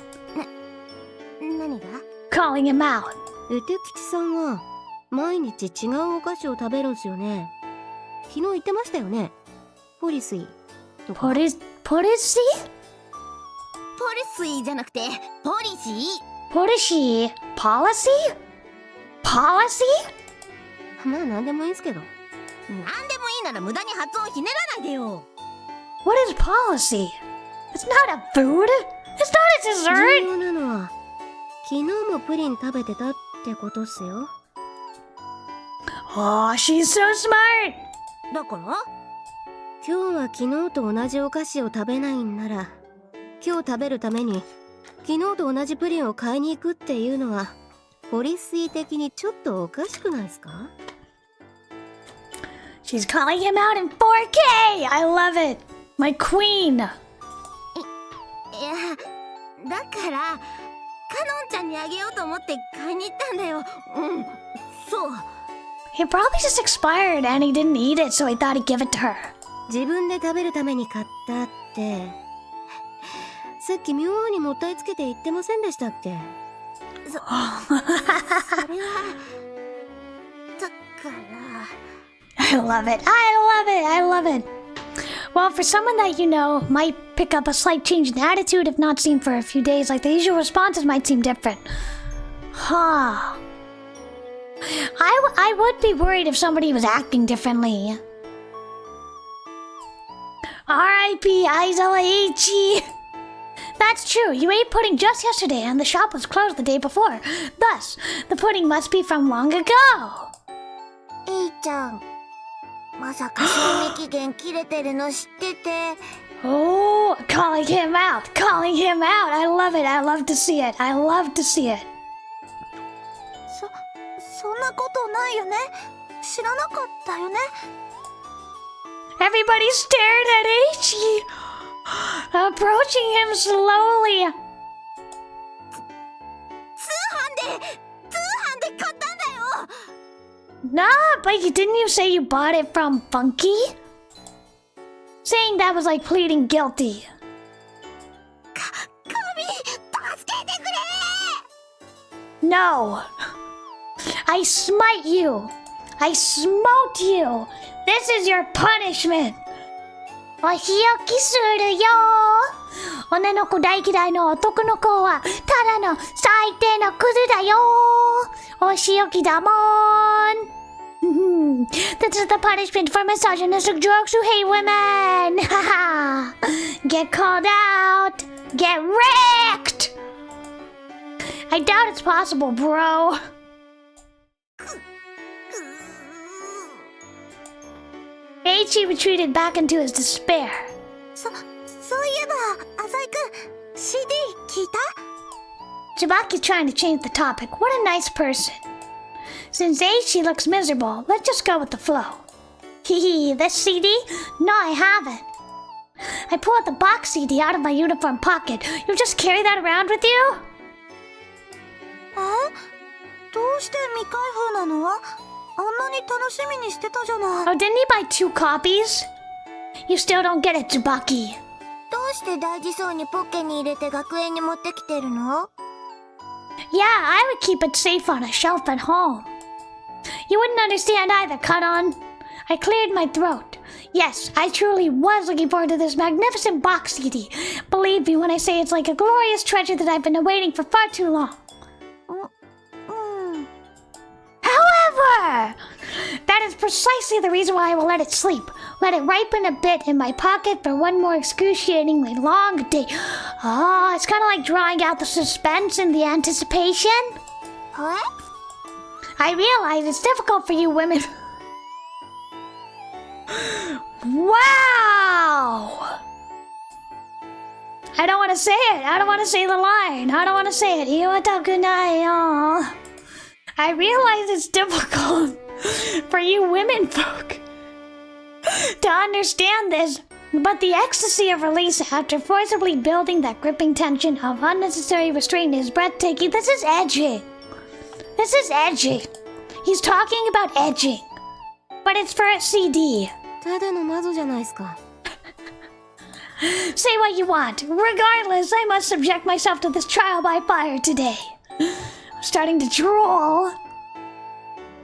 何が？ Calling him out. エテ吉さんは毎日違うお菓子を食べるんすよね。昨日言ってましたよね。ポリスイとか。Policy? ポリスイじゃなくてポリシー。Policy? Policy? Policy? まあ何でもいいんすけど。何でもいいなら無駄に発音ひねらないでよ。What is policy? It's not a food. It's not a 重 dessert. 要なのは昨日もプリン食べてたってことっすよ。Oh, she's so smart. だから今日は昨日と同じお菓子を食べないんなら、今日食べるために昨日と同じプリンを買いに行くっていうのはポリスイ的にちょっとおかしくないですか？ She's calling him out in 4K. I love it. My queen. いや、だからカノンちゃんにあげようと思って買いに行ったんだよ。そう。He probably just expired and he didn't eat it, so he thought he'd give it to her. 自分で食べるために買ったってさっき妙にもったいつけて言ってませんでしたっけ？それはだから I love it. I love it. I love it. Well, for someone that you know might pick up a slight change in attitude if not seen for a few days, like the usual responses might seem different. Huh. I would be worried if somebody was acting differently. R.I.P. Aizawa Ichi. That's true. You ate pudding just yesterday and the shop was closed the day before. Thus, the pudding must be from long ago. エイちゃん、まさか賞味期限切れてるの知ってて。Oh, calling him out. Calling him out. I love it. I love to see it. I love to see it. そんなことないよね。知らなかったよね。Everybody stared at Ichi, approaching him slowly. 通販で買ったんだよ。Nah, but didn't you say you bought it from Funky? Saying that was like pleading guilty. 神、助けてくれ。 No. I smite you. I smote you. This is your punishment. お仕置きするよ。女の子大嫌いの男の子はただの最低のクズだよ。お仕置きだもん。This is the punishment for misogynistic jokes who hate women. Get called out. Get wrecked. I doubt it's possible, bro. Eiichi retreated back into his despair. そういえば、浅井くん、CD 聞いた？ Tsubaki's trying to change the topic. What a nice person. Since Eiichi looks miserable, let's just go with the flow. Hehe, this CD? No, I haven't. I pulled the box CD out of my uniform pocket. You just carry that around with you? どうして未開封なの？あんなに楽しみにしてたじゃない。 Oh, didn't he buy 2 copies? You still don't get it, Tsubaki. どうして大事そうにポッケに入れて学園に持ってきてるの？ Yeah, I would keep it safe on a shelf at home. You wouldn't understand either, Cut-on. I cleared my throat. Yes, I truly was looking forward to this magnificent box CD. Believe me when I say it's like a glorious treasure that I've been awaiting for far too long. However, that is precisely the reason why I will let it sleep. Let it ripen a bit in my pocket for one more excruciatingly long day. Oh, it's kind of like drawing out the suspense and the anticipation. What? I realize it's difficult for you women. Wow! I don't want to say it. I don't want to say the line. I don't want to say it. Iwatakunai. I realize it's difficult for you women folk to understand this, but the ecstasy of release after forcibly building that gripping tension of unnecessary restraint is breathtaking. This is edgy. This is edging. He's talking about edging. But it's for a CD. ただの窓じゃないですか。Say what you want. Regardless, I must subject myself to this trial by fire today. I'm starting to drool.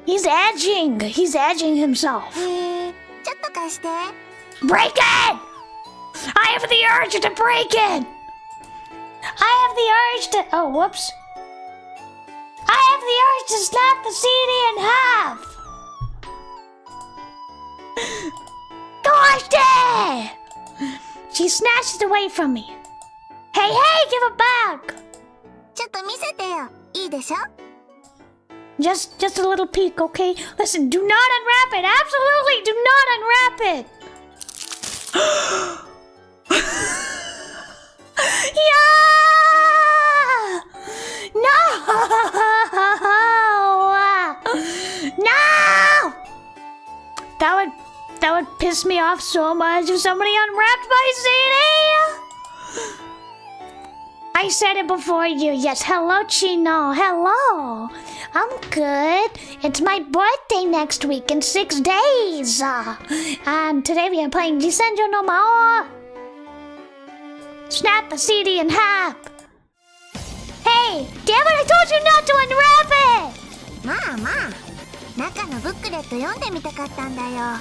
He's edging. He's edging himself. ちょっと貸して。 Break it! I have the urge to break it! I have the urge to... Oh, whoops. I have the urge to snap the CD in half! Gosh dang! She snatched it away from me. Hey, hey, give it back! ちょっと見せてよ。いいでしょ？ Just a little peek, okay? Listen, do not unwrap it! Absolutely do not unwrap it! Yeah! No! No! That would piss me off so much if somebody unwrapped my CD! I said it before you. Yes, hello, Chino. Hello. I'm good. It's my birthday next week in 6 days. And today we are playing G-Senjou no Maou. Snap the CD in half. Hey, damn it, I told you not to unwrap it! まあまあ。中のブックレット読んでみたかったんだよ。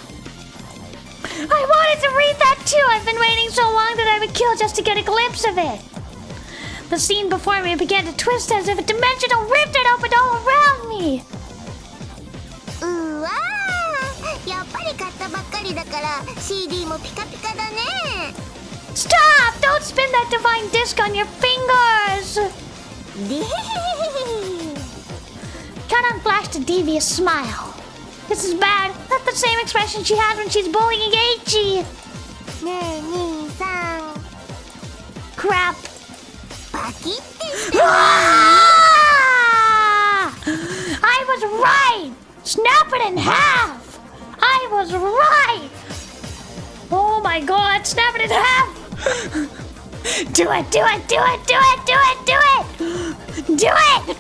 I wanted to read that too. I've been waiting so long that I would kill just to get a glimpse of it. The scene before me began to twist as if a dimensional rift had opened all around me. うわー、やっぱり買ったばっかりだから CD もピカピカだね。 Stop! Don't spin that divine disc on your fingers! でへへへへ。 Kanan flashed a devious smile. This is bad. That's the same expression she has when she's bullying Eiichi. ねえ兄さん。 Crap. パキってして。 Ah! I was right! Snap it in half! I was right! Oh my god, snap it in half! Do it, do it, do it, do it, do it, do it! Do it!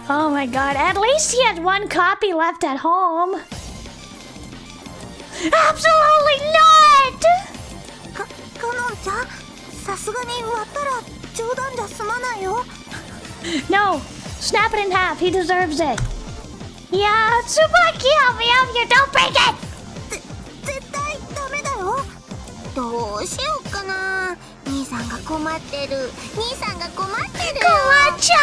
Oh my god, at least he had one copy left at home. Absolutely not! かのんちゃん、さすがに割ったら冗談じゃ済まないよ。 No, snap it in half, he deserves it. Yeah, Tsubaki, help me out here, don't break it! 絶対ダメだよ。どうしようかな。兄さんが困ってる。兄さんが困ってるよ。 Kumakko!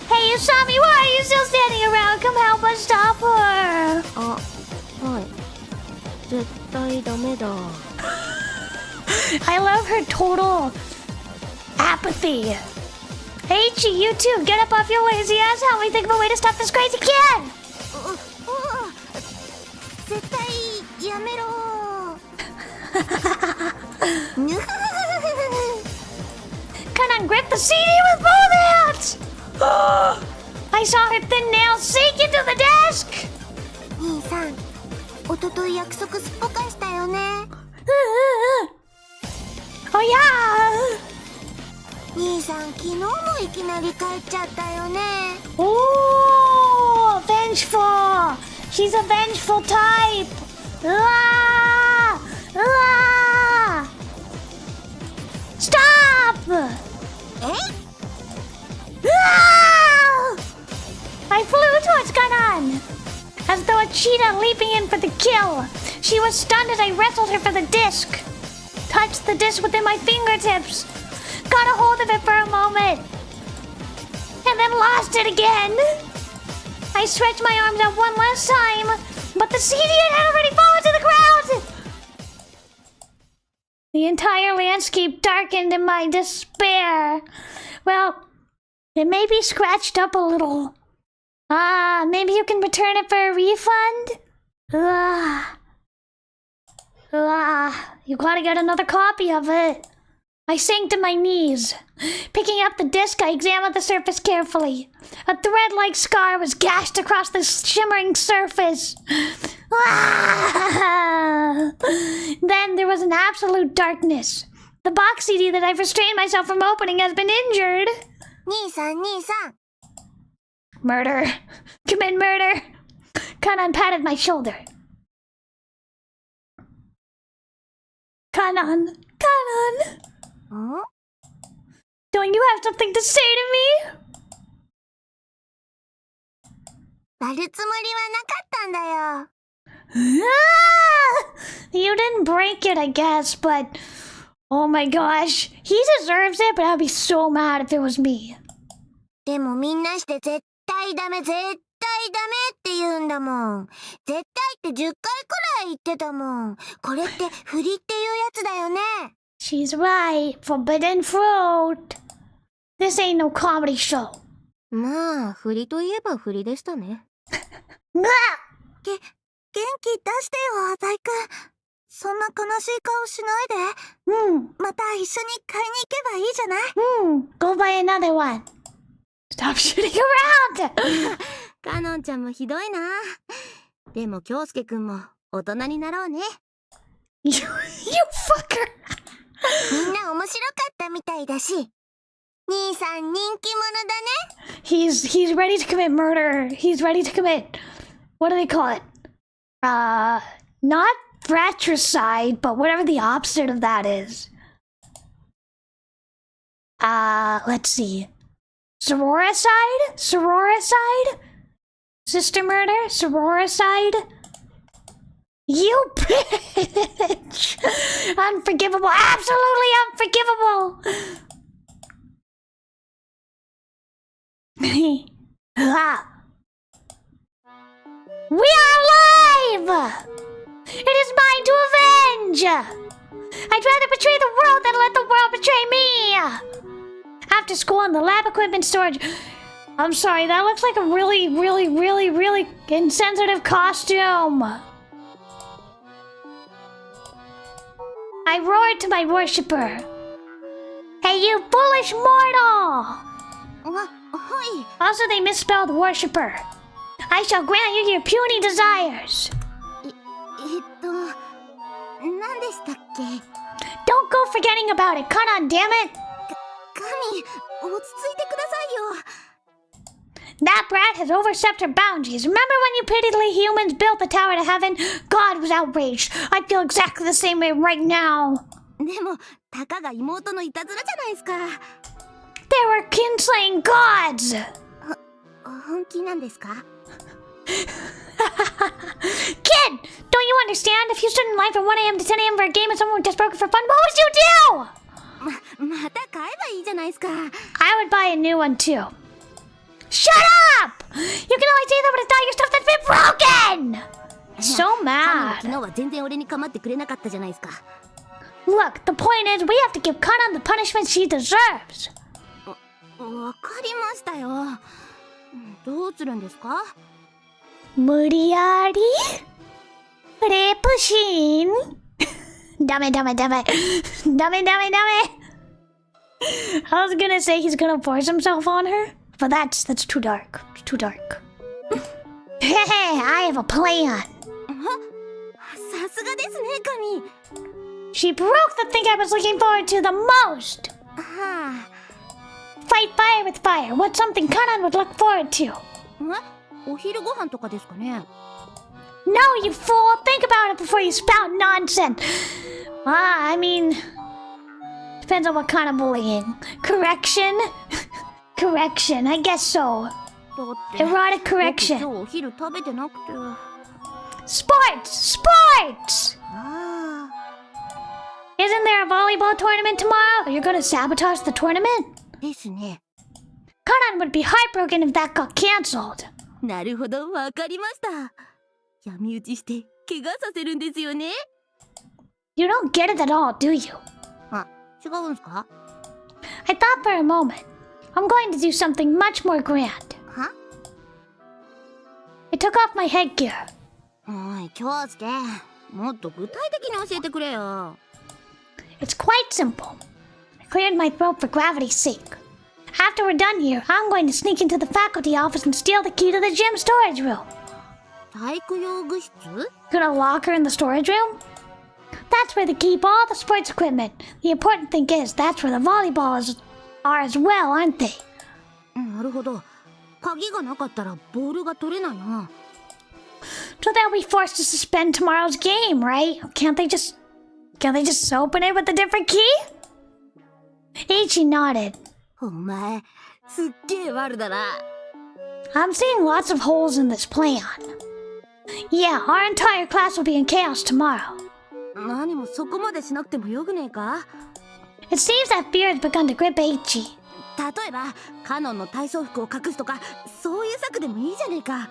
Hey, Usami, why are you still standing around? Come help us stop her! あ、はい。絶対ダメだ。I love her total apathy. Eiichi, you too, get up off your lazy ass. Help me think of a way to stop this crazy kid! 絶対やめろ。 Kanan gripped the CD with both hands! I saw her thin nails sink into the desk! 兄さん、おととい約束すっぽかしたよね。Oh yeah! 兄さん、昨日もいきなり帰っちゃったよね。 Oh, vengeful! She's a vengeful type! Stop! え？ I flew towards Kanan, as though a cheetah leaping in for the kill. She was stunned as I wrestled her for the disc. Touched the disc within my fingertips. Got a hold of it for a moment. And then lost it again. I stretched my arms out one last time, but the CD had already fallen to the ground. The entire landscape darkened in my despair. Well, it may be scratched up a little. Maybe you can return it for a refund? You gotta get another copy of it. I sank to my knees. Picking up the disc, I examined the surface carefully. A thread-like scar was gashed across the shimmering surface. Then there was an absolute darkness. The box CD that I've restrained myself from opening has been injured. 兄さん兄さん。 Murder. Commit murder. Kanan patted my shoulder. Kanan. Oh? Don't you have something to say to me? 割るつもりはなかったんだよ。You didn't break it, I guess, but oh my gosh, he deserves it, but I'd be so mad if it was me. でもみんなして絶対ダメって言うんだもん。絶対って10回くらい言ってたもん。これって振りっていうやつだよね。 She's right. Forbidden fruit. This ain't no comedy show. まあ振りといえば振りでしたね。元気出してよ、浅井くん。そんな悲しい顔しないで。また一緒に買いに行けばいいじゃない。Go buy another one. Stop shooting around. かのんちゃんもひどいな。でも京介くんも大人になろうね。You fucker. みんな面白かったみたいだし。兄さん人気者だね。He's ready to commit murder. He's ready to commit. What do they call it? Not fratricide, but whatever the opposite of that is. Let's see. Sororicide? Sister murder? Sororicide? You bitch! Unforgivable. Absolutely unforgivable! We are alive! It is mine to avenge! I'd rather betray the world than let the world betray me! After school in the lab equipment storage... I'm sorry, that looks like a really insensitive costume. I roared to my worshipper. Hey, you foolish mortal! はい。 Also, they misspelled worshipper. I shall grant you your puny desires. 何でしたっけ？ Don't go forgetting about it. Come on, damn it. 神、落ち着いてくださいよ。 That brat has overstepped her boundaries. Remember when you pitifully humans built the tower to heaven? God was outraged. I feel exactly the same way right now. でもたかが妹のいたずらじゃないですか。 They were kinslaying gods. 本気なんですか？ Kid, don't you understand? If you stood in line from 1 a.m. to 10 a.m. for a game and someone just broke it for fun, what would you do? また買えばいいじゃないですか。 I would buy a new one too. Shut up! You can only say that when it's not your stuff that's been broken! So 彼 mad. 昨日は全然俺に構ってくれなかったじゃないですか。 Look, the point is we have to give Kanan the punishment she deserves. わかりましたよ。どうするんですか？無理やりレイプシーンダメ I was gonna say he's gonna force himself on her, but that's too dark. It's too dark. Hey, I have a plan. さすがですね、神。 She broke the thing I was looking forward to the most. はあ。 Fight fire with fire. What's something Kanan would look forward to? お昼ご飯とかですかね。 No, you fool! Think about it before you spout nonsense. I mean, depends on what kind of bullying. Correction? Correction, I guess so. だって Erotic correction. 今日お昼食べてなくて。 Sports!あ Isn't there a volleyball tournament tomorrow? Are you gonna sabotage the tournament? あ、ですね。 Kanan would be heartbroken if that got cancelled. なるほど、わかりました。闇討ちして怪我させるんですよね。You don't get it at all, do you? あ、違うんすか？ I thought for a moment, I'm going to do something much more grand. は？ I took off my headgear. おい、京介。もっと具体的に教えてくれよ。 It's quite simple. I cleared my throat for gravity's sake. After we're done here, I'm going to sneak into the faculty office and steal the key to the gym storage room. 体育用具室？ Gonna lock her in the storage room? That's where they keep all the sports equipment. The important thing is, that's where the volleyballs are as well, aren't they? なるほど。鍵がなかったらボールが取れないな。So they'll be forced to suspend tomorrow's game, right? Can't they just open it with a different key? Ichi nodded. お前、すっげえ悪だな。I'm seeing lots of holes in this plan. Yeah, our entire class will be in chaos tomorrow. 何もそこまでしなくてもよくねえか？ It seems that fear has begun to grip Ichi. 例えば、カノンの体操服を隠すとか、そういう策でもいいじゃねえか。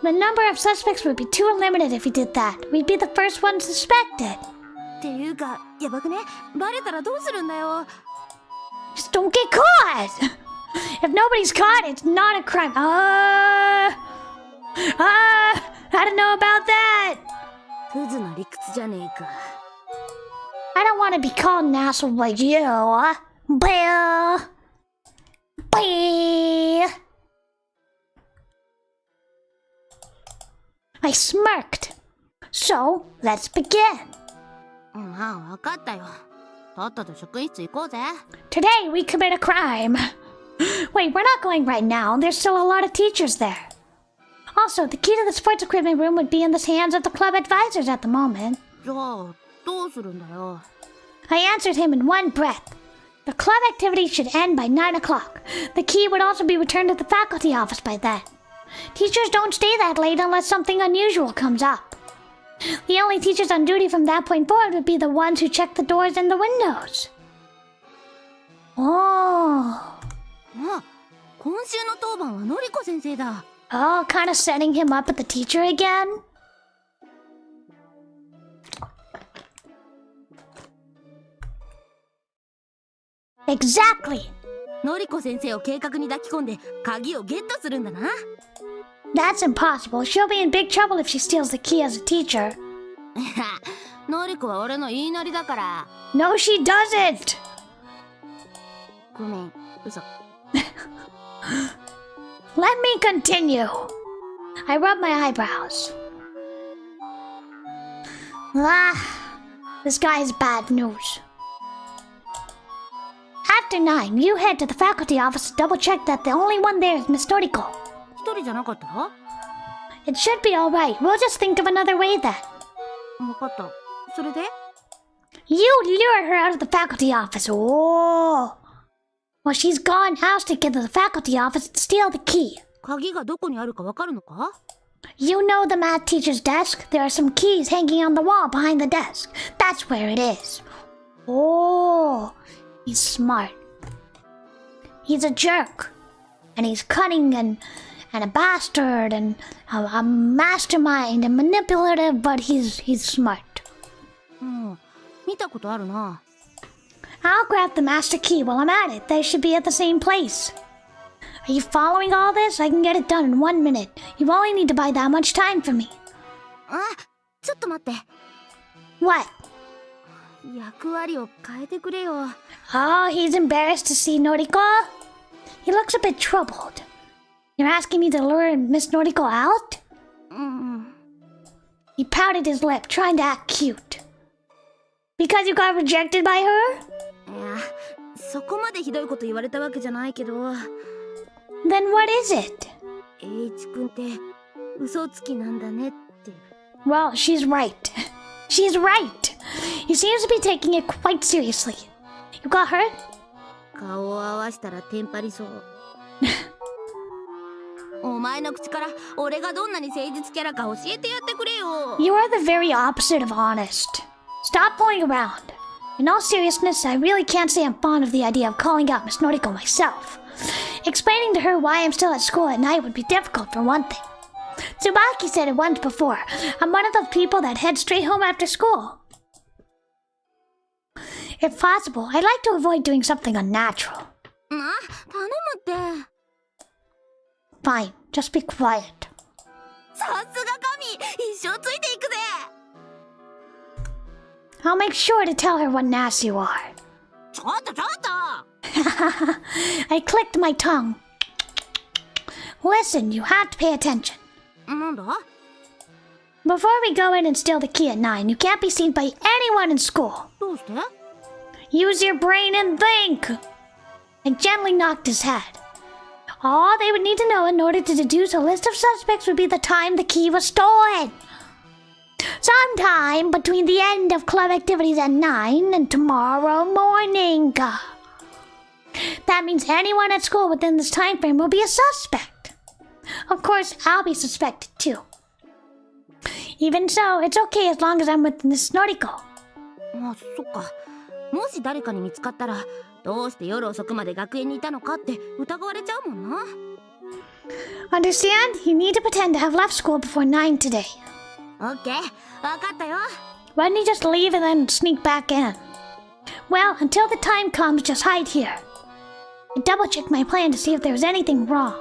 The number of suspects would be too limited if we did that. We'd be the first ones suspected. っていうか、やばくね？バレたらどうするんだよ。Just don't get caught! If nobody's caught, it's not a crime. I don't know about that. クズな理屈じゃねえか。I don't want to be called an asshole like you. Bill. Bill. I smirked. So, let's begin. まあ、わかったよ。とっとと職員室行こうぜ。Today we commit a crime. Wait, we're not going right now. There's still a lot of teachers there. Also, the key to the sports equipment room would be in the hands of the club advisors at the moment. じゃあ、どうするんだよ。I answered him in one breath. The club activity should end by 9 o'clock. The key would also be returned to the faculty office by then. Teachers don't stay that late unless something unusual comes up. The only teachers on duty from that point forward would be the ones who check the doors and the windows. Oh. あ、今週の当番はのりこ先生だ。Oh, kind of setting him up at the teacher again? Exactly. のりこ先生を計画に抱き込んで鍵をゲットするんだな。That's impossible. She'll be in big trouble if she steals the key as a teacher. のりこは俺の言いなりだから。No, she doesn't. ごめん、嘘。Let me continue. I rub my eyebrows. This guy is bad news. After 9, you head to the faculty office to double check that the only one there is Miss Noriko. 一人じゃなかった？ It should be alright. We'll just think of another way then. わかった。それで？ You lure her out of the faculty office. Oh. Well, she's gone. I'll stick into the faculty office and steal the key. 鍵がどこにあるかわかるのか？ You know the math teacher's desk? There are some keys hanging on the wall behind the desk. That's where it is. Oh, he's smart. He's a jerk. And he's cunning and a bastard and a mastermind and manipulative, but he's smart. 見たことあるな。I'll grab the master key while I'm at it. They should be at the same place. Are you following all this? I can get it done in 1 minute. You only need to buy that much time for me. あ、ちょっと待って。What? 役割を変えてくれよ。Oh, he's embarrassed to see Noriko? He looks a bit troubled. You're asking me to lure Miss Noriko out? He pouted his lip, trying to act cute. Because you got rejected by her? いや、そこまでひどいこと言われたわけじゃないけど。Then what is it? 栄一くんって嘘つきなんだねって。Well, she's right. She's right. He seems to be taking it quite seriously. You got hurt? 顔を合わしたらテンパりそう。お前の口から俺がどんなに誠実キャラか教えてやってくれよ。You are the very opposite of honest. Stop fooling around. In all seriousness, I really can't say I'm fond of the idea of calling out Miss Noriko myself. Explaining to her why I'm still at school at night would be difficult for one thing. Tsubaki said it once before. I'm one of those people that head straight home after school. If possible, I'd like to avoid doing something unnatural. 頼むって。Fine, just be quiet. さすが神、一生ついていくぜ。I'll make sure to tell her what an ass you are. ちょっとちょっと。I clicked my tongue. Listen, you have to pay attention. なんだ？ Before we go in and steal the key at 9, you can't be seen by anyone in school. どうして？ Use your brain and think. I gently knocked his head. All they would need to know in order to deduce a list of suspects would be the time the key was stolen. Sometime between the end of club activities at 9 and tomorrow morning. That means anyone at school within this time frame will be a suspect. Of course, I'll be suspected too. Even so, it's okay as long as I'm with Miss Noriko. あ、そっか。もし誰かに見つかったら、どうして夜遅くまで学園にいたのかって疑われちゃうもんな。Understand? You need to pretend to have left school before 9 today. オッケー、わかったよ。Why don't you just leave and then sneak back in? Well, until the time comes, just hide here. I double-checked my plan to see if there was anything wrong.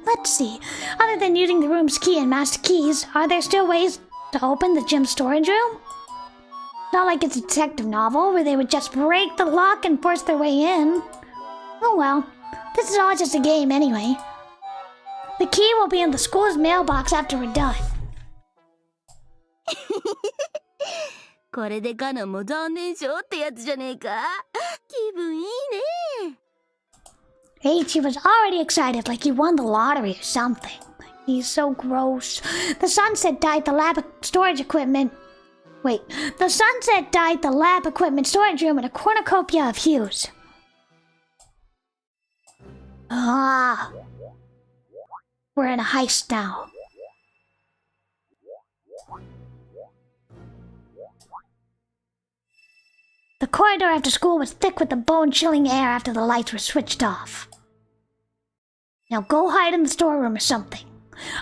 Let's see. Other than using the room's key and master keys, are there still ways to open the gym storage room? Not like it's a detective novel where they would just break the lock and force their way in. Oh well, this is all just a game anyway. The key will be in the school's mailbox after we're done. これでカノンも残念賞ってやつじゃねえか。気分いいね。H, he was already excited like he won the lottery or something. He's so gross. The sunset dyed the lab storage equipment. Wait, the sunset dyed the lab equipment storage room in a cornucopia of hues. Ah. We're in a heist now. The corridor after school was thick with the bone-chilling air after the lights were switched off. Now go hide in the storeroom or something.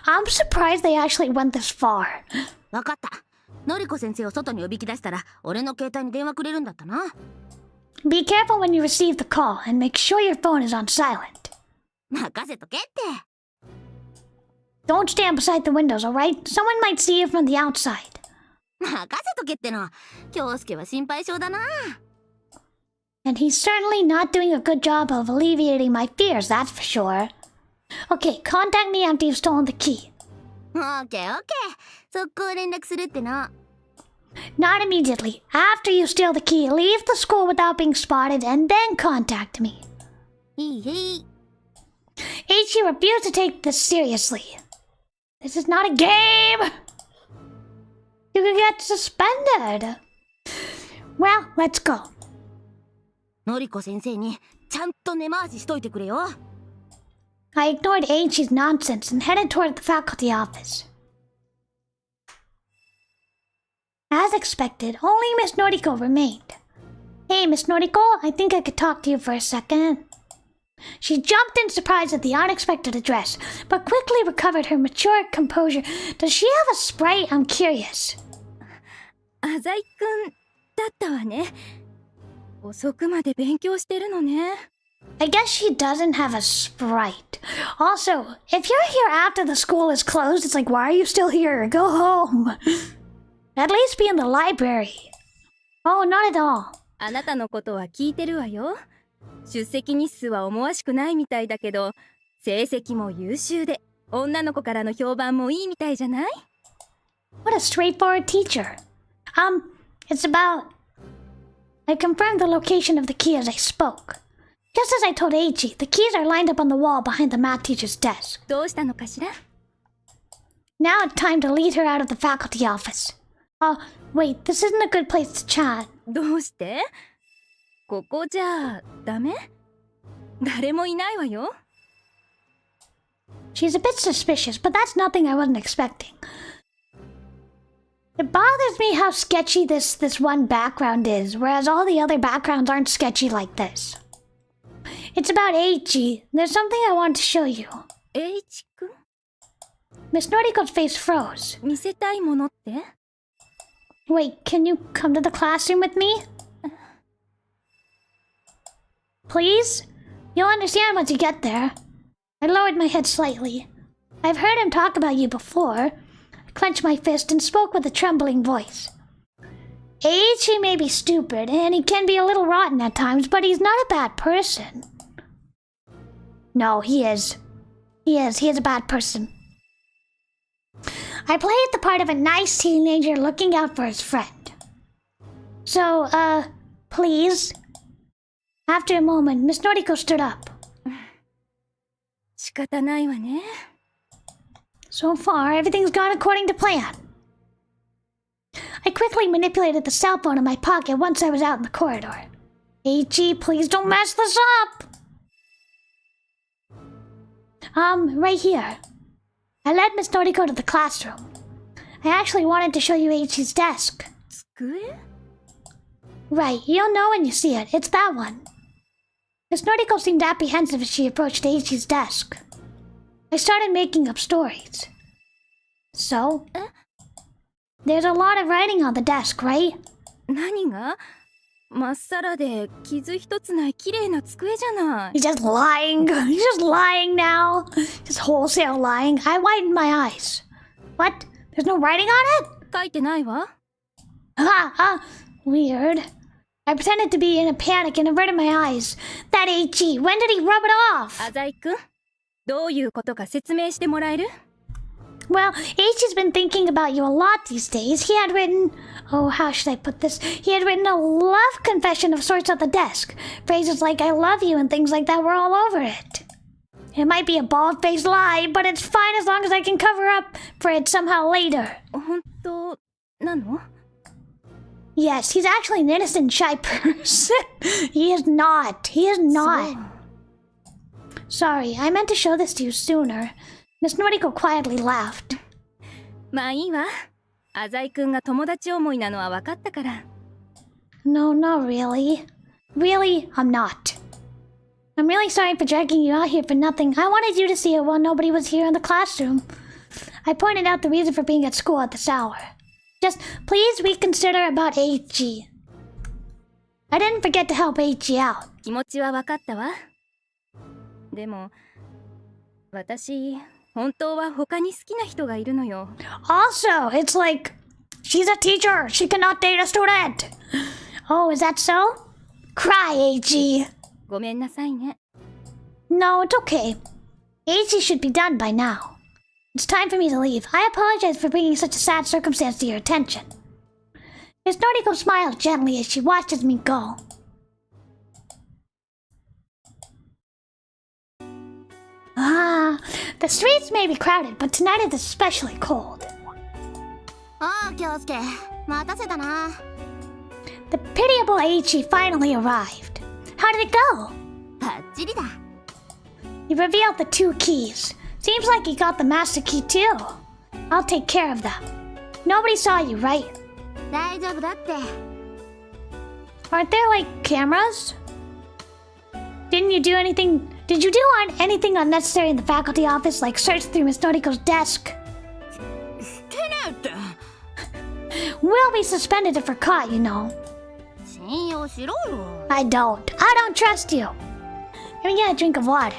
I'm surprised they actually went this far. わかった。のりこ先生を外におびき出したら、俺の携帯に電話くれるんだったな。Be careful when you receive the call and make sure your phone is on silent. 任せとけって。Don't stand beside the windows, alright? Someone might see you from the outside. 任せとけっての。京介は心配性だな。And he's certainly not doing a good job of alleviating my fears, that's for sure. Okay, contact me after you've stolen the key. オッケーオッケー。速攻連絡するっての。Not immediately. After you steal the key, leave the school without being spotted and then contact me. いいへい。H, you refuse to take this seriously. This is not a game! You could get suspended. Well, let's go. のりこ先生にちゃんと根回ししといてくれよ。I ignored H's nonsense and headed toward the faculty office. As expected, only Miss Noriko remained. Hey, Miss Noriko, I think I could talk to you for a second. She jumped in surprise at the unexpected address, but quickly recovered her mature composure. Does she have a sprite? I'm curious. 浅井くんだったわね。遅くまで勉強してるのね。I guess she doesn't have a sprite. Also, if you're here after the school is closed, it's like, why are you still here? Go home. At least be in the library. Oh, not at all. あなたのことは聞いてるわよ。出席日数は思わしくないみたいだけど、成績も優秀で、女の子からの評判もいいみたいじゃない？ What a straightforward teacher. It's about... I confirmed the location of the key as I spoke. Just as I told Eiichi, the keys are lined up on the wall behind the math teacher's desk. どうしたのかしら？ Now it's time to lead her out of the faculty office. Wait, this isn't a good place to chat. どうして？ここじゃダメ？誰もいないわよ。She's a bit suspicious, but that's nothing I wasn't expecting. It bothers me how sketchy this one background is, whereas all the other backgrounds aren't sketchy like this. It's about Eiichi. There's something I want to show you. H 君？ Miss Noriko's face froze. 見せたいものって？ Wait, can you come to the classroom with me? Please? You'll understand once you get there. I lowered my head slightly. I've heard him talk about you before. I clenched my fist and spoke with a trembling voice. Eiichi may be stupid, and he can be a little rotten at times, but he's not a bad person. No, he is. He is a bad person. I played the part of a nice teenager looking out for his friend. So, please? After a moment, Miss Noriko stood up. 仕方ないわね。 So far, everything's gone according to plan. I quickly manipulated the cell phone in my pocket once I was out in the corridor. HE, please don't mess this up! Right here. I led Miss Noriko to the classroom. I actually wanted to show you HE's desk. 机? Right, you'll know when you see it. It's that one. Miss Noriko seemed apprehensive as she approached HE's desk. I started making up stories. So? There's a lot of writing on the desk, right? 何が？まっさらで傷一つない綺麗な机じゃない。 He's just lying. He's just lying now. Just wholesale lying. I widened my eyes. What? There's no writing on it? 書いてないわ。Weird. I pretended to be in a panic and averted my eyes. That HE, when did he rub it off? 浅井くん、どういうことか説明してもらえる？ Well, H's been thinking about you a lot these days. He had written... Oh, how should I put this? He had written a love confession of sorts on the desk. Phrases like, I love you and things like that were all over it. It might be a bald-faced lie, but it's fine as long as I can cover up for it somehow later. 本当なの？ Yes, he's actually an innocent, shy person. He is not. He is not. Sorry, I meant to show this to you sooner. Miss Noriko quietly laughed. まあいいわ。浅井くんが友達思いなのは分かったから。 No, not really. Really, I'm not. I'm really sorry for dragging you out here for nothing. I wanted you to see it while nobody was here in the classroom. I pointed out the reason for being at school at this hour. Just please reconsider about HG. I didn't forget to help HG out. 気持ちは分かったわ。でも、私、本当は他に好きな人がいるのよ。 Also, it's like, she's a teacher. She cannot date a student. Oh, is that so? Cry, HG. ごめんなさいね。 No, it's okay. HG should be done by now. It's time for me to leave. I apologize for bringing such a sad circumstance to your attention. Miss Noriko smiled gently as she watches me go. The streets may be crowded, but tonight is especially cold. ああ、京介、待たせたな。The pitiable HE finally arrived. How did it go? バッチリだ。He revealed the 2 keys. Seems like he got the master key too. I'll take care of them. Nobody saw you, right? 大丈夫だって。Aren't there like cameras? Didn't you do anything? Did you do anything unnecessary in the faculty office, like search through Miss Noriko's desk? してねえって。We'll be suspended if we're caught, you know. 信用しろよ。I don't trust you. Let me get a drink of water.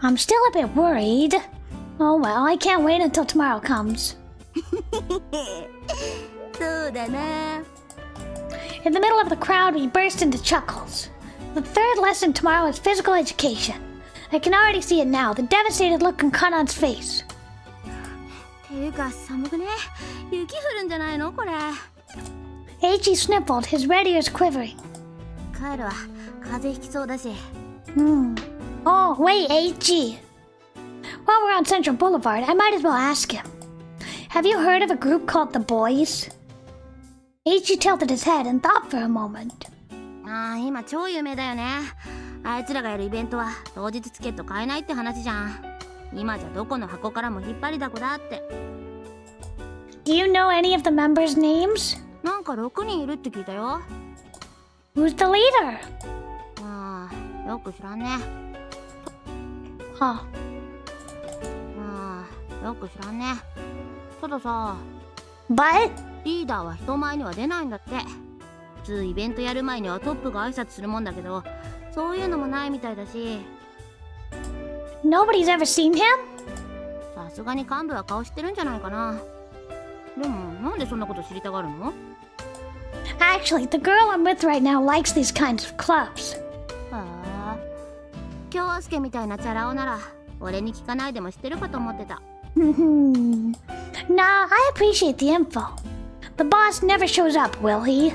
I'm still a bit worried. Oh well, I can't wait until tomorrow comes. そうだな。 In the middle of the crowd, we burst into chuckles. The third lesson tomorrow is physical education. I can already see it now, the devastated look on Kanan's face. ていうか寒くね？雪降るんじゃないのこれ。H.E. sniffled, his red ears quivering. 帰るわ。風邪ひきそうだし。Oh, wait, H.E. While we're on Central Boulevard, I might as well ask him. Have you heard of a group called the Boys? H.E. tilted his head and thought for a moment. ああ、今超有名だよね。あいつらがやるイベントは当日チケット買えないって話じゃん。今じゃどこの箱からも引っ張りだこだって。Do you know any of the members' names? なんか6人いるって聞いたよ。Who's the leader? ああ、よく知らんね。Huh. ああ、よく知らんね。たださ、 But? リーダーは人前には出ないんだって。普通イベントやる前にはトップが挨拶するもんだけど、そういうのもないみたいだし。Nobody's ever seen him? さすがに幹部は顔知ってるんじゃないかな。でもなんでそんなこと知りたがるの？ Actually, the girl I'm with right now likes these kinds of clubs. はあ、京介みたいなチャラ男なら俺に聞かないでも知ってるかと思ってた。Nah, I appreciate the info. The boss never shows up, will he?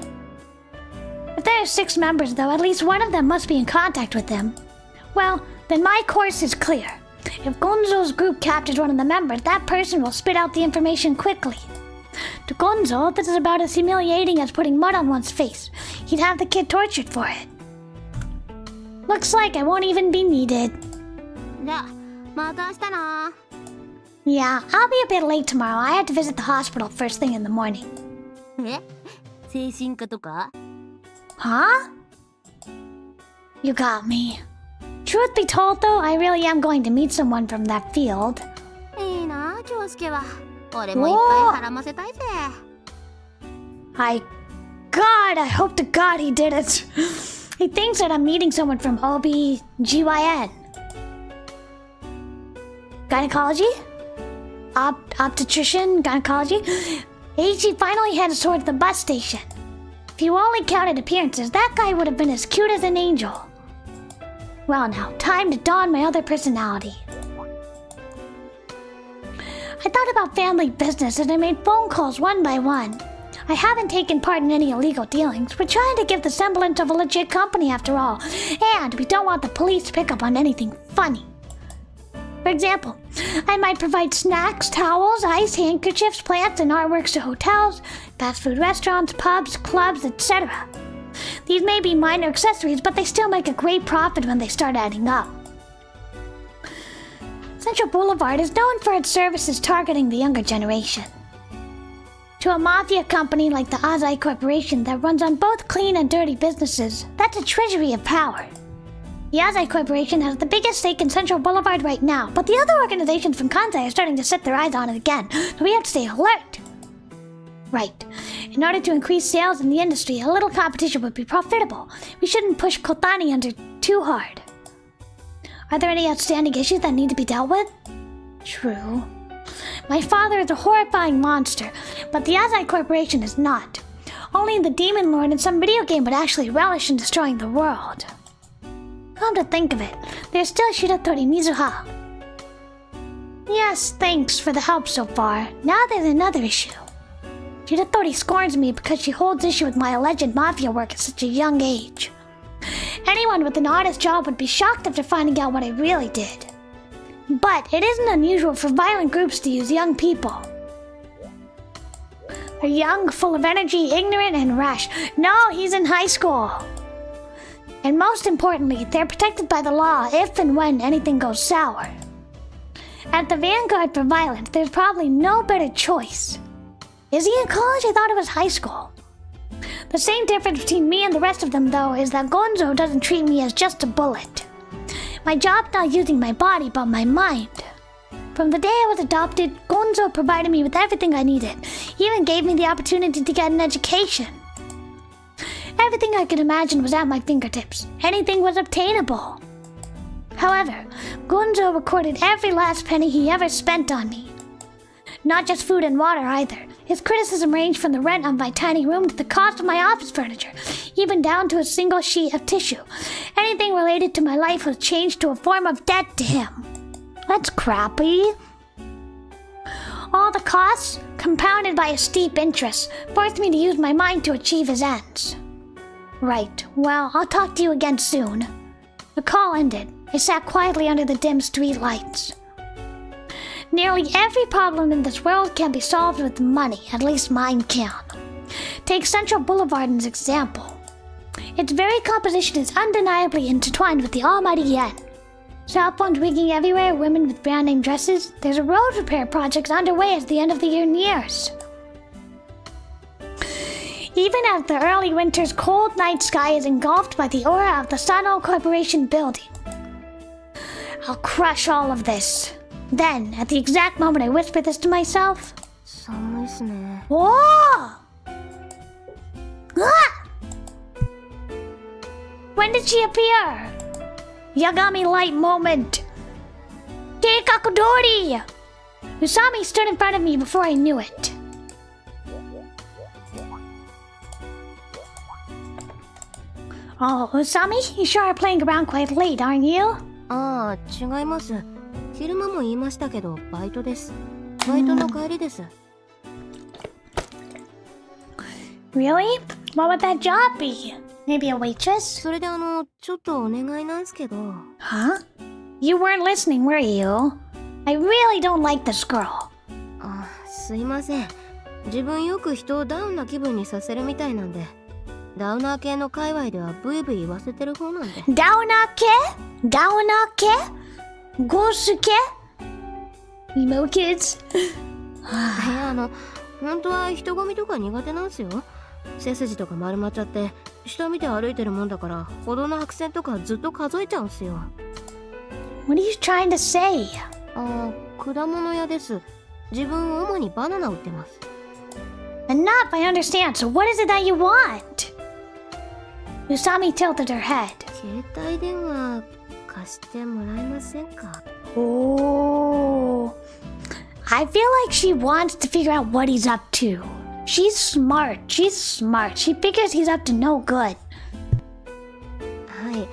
If there are 6 members, though, at least one of them must be in contact with them. Well, then my course is clear. If Gonzo's group captures one of the members, that person will spit out the information quickly. To Gonzo, this is about as humiliating as putting mud on one's face. He'd have the kid tortured for it. Looks like I won't even be needed. じゃあまた明日な。 Yeah, I'll be a bit late tomorrow. I have to visit the hospital first thing in the morning. え、精神科とか？ Huh? You got me. Truth be told, though, I really am going to meet someone from that field. いいな、京介は。俺もいっぱい絡ませたいぜ。God, I hope to God he did it. He thinks that I'm meeting someone from OB-GYN. Gynecology? Obstetrician? Gynecology? Eiichi finally heads towards the bus station. If you only counted appearances, that guy would have been as cute as an angel. Well now, time to don my other personality. I thought about family business and I made phone calls one by one. I haven't taken part in any illegal dealings. We're trying to give the semblance of a legit company after all. And we don't want the police to pick up on anything funny. For example, I might provide snacks, towels, ice, handkerchiefs, plants, and artworks to hotels, fast food restaurants, pubs, clubs, etc. These may be minor accessories, but they still make a great profit when they start adding up. Central Boulevard is known for its services targeting the younger generation. To a mafia company like the Azai Corporation that runs on both clean and dirty businesses, that's a treasury of power. The Azai Corporation has the biggest stake in Central Boulevard right now, but the other organizations from Kansai are starting to set their eyes on it again, so we have to stay alert. Right. In order to increase sales in the industry, a little competition would be profitable. We shouldn't push Kotani under too hard. Are there any outstanding issues that need to be dealt with? True. My father is a horrifying monster, but the Azai Corporation is not. Only the Demon Lord in some video game would actually relish in destroying the world. Come to think of it, there's still Shiratori Mizuha. Yes, thanks for the help so far. Now there's another issue. Shiratori scorns me because she holds issue with my alleged mafia work at such a young age. Anyone with an honest job would be shocked after finding out what I really did. But it isn't unusual for violent groups to use young people. They're young, full of energy, ignorant, and rash. No, he's in high school. And most importantly, they're protected by the law if and when anything goes sour. At the vanguard for violence, there's probably no better choice. Is he in college? I thought it was high school. The same difference between me and the rest of them, though, is that Gonzo doesn't treat me as just a bullet. My job's not using my body, but my mind. From the day I was adopted, Gonzo provided me with everything I needed. He even gave me the opportunity to get an education. Everything I could imagine was at my fingertips. Anything was obtainable. However, Gonzo recorded every last penny he ever spent on me. Not just food and water either. His criticism ranged from the rent of my tiny room to the cost of my office furniture, even down to a single sheet of tissue. Anything related to my life was changed to a form of debt to him. That's crappy. All the costs, compounded by a steep interest, forced me to use my mind to achieve his ends. Right, well, I'll talk to you again soon. The call ended. I sat quietly under the dim street lights. Nearly every problem in this world can be solved with money, at least mine can. Take Central Boulevard as an example. Its very composition is undeniably intertwined with the almighty yen. Cell phones ringing everywhere, women with brand name dresses. There's a road repair project underway as the end of the year nears. Even as the early winter's cold night sky is engulfed by the aura of the Sano Corporation building. I'll crush all of this. Then, at the exact moment I whisper this to myself... 寒いっすね。 Whoa! Ah! When did she appear? Yagami light moment. Keikakudori! Usami stood in front of me before I knew it. Oh, Usami, you sure are playing around quite late, aren't you? ああ、違います。昼間も言いましたけど、バイトです。バイトの帰りです。Really? What would that job be? Maybe a waitress? それでちょっとお願いなんすけど。 Huh? You weren't listening, were you? I really don't like this girl. あ、すいません。自分よく人をダウンな気分にさせるみたいなんで、ダウナー系の界隈ではブイブイ言わせてる方なんで。ダウナー系？ダウナー系？ゴース系？ Emo kids? いや、本当は人混みとか苦手なんすよ。背筋とか丸まっちゃって、下見て歩いてるもんだから、歩道の白線とかずっと数えちゃうんすよ。What are you trying to say? 果物屋です。自分主にバナナ売ってます。Enough, I understand. So what is it that you want? Usami tilted her head. 携帯電話貸してもらえませんか？ Oh. I feel like she wants to figure out what he's up to. She's smart. She figures he's up to no good. はい。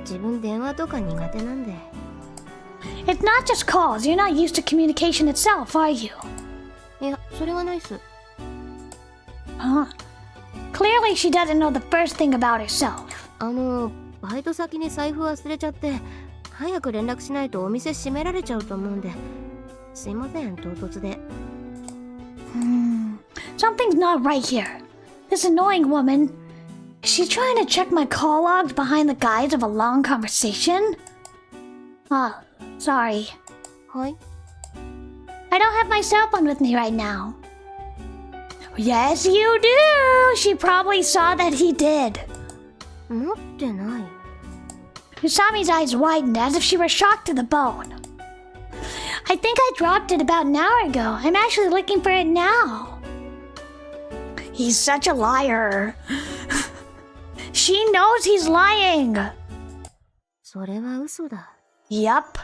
自分電話とか苦手なんで。It's not just calls. You're not used to communication itself, are you? いや、それはないっす。Huh? Clearly she doesn't know the first thing about herself. バイト先に財布忘れちゃって、早く連絡しないとお店閉められちゃうと思うんで。すいません、唐突で。Something's not right here. This annoying woman. Is she trying to check my call logs behind the guise of a long conversation? Oh, sorry. はい。I don't have my cell phone with me right now. Yes, you do! She probably saw that he did. 持ってない。Usami's eyes widened as if she were shocked to the bone. I think I dropped it about an hour ago. I'm actually looking for it now. He's such a liar. She knows he's lying. それは嘘だ。Yup.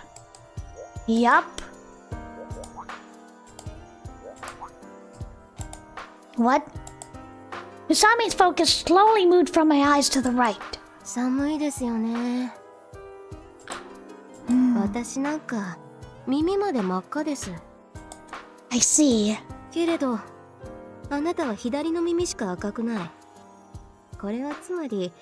What? Usami's focus slowly moved from my eyes to the right. 寒いですよね。私なんか耳まで真っ赤です。I see. けれど、あなたは左の耳しか赤くない。これはつまり、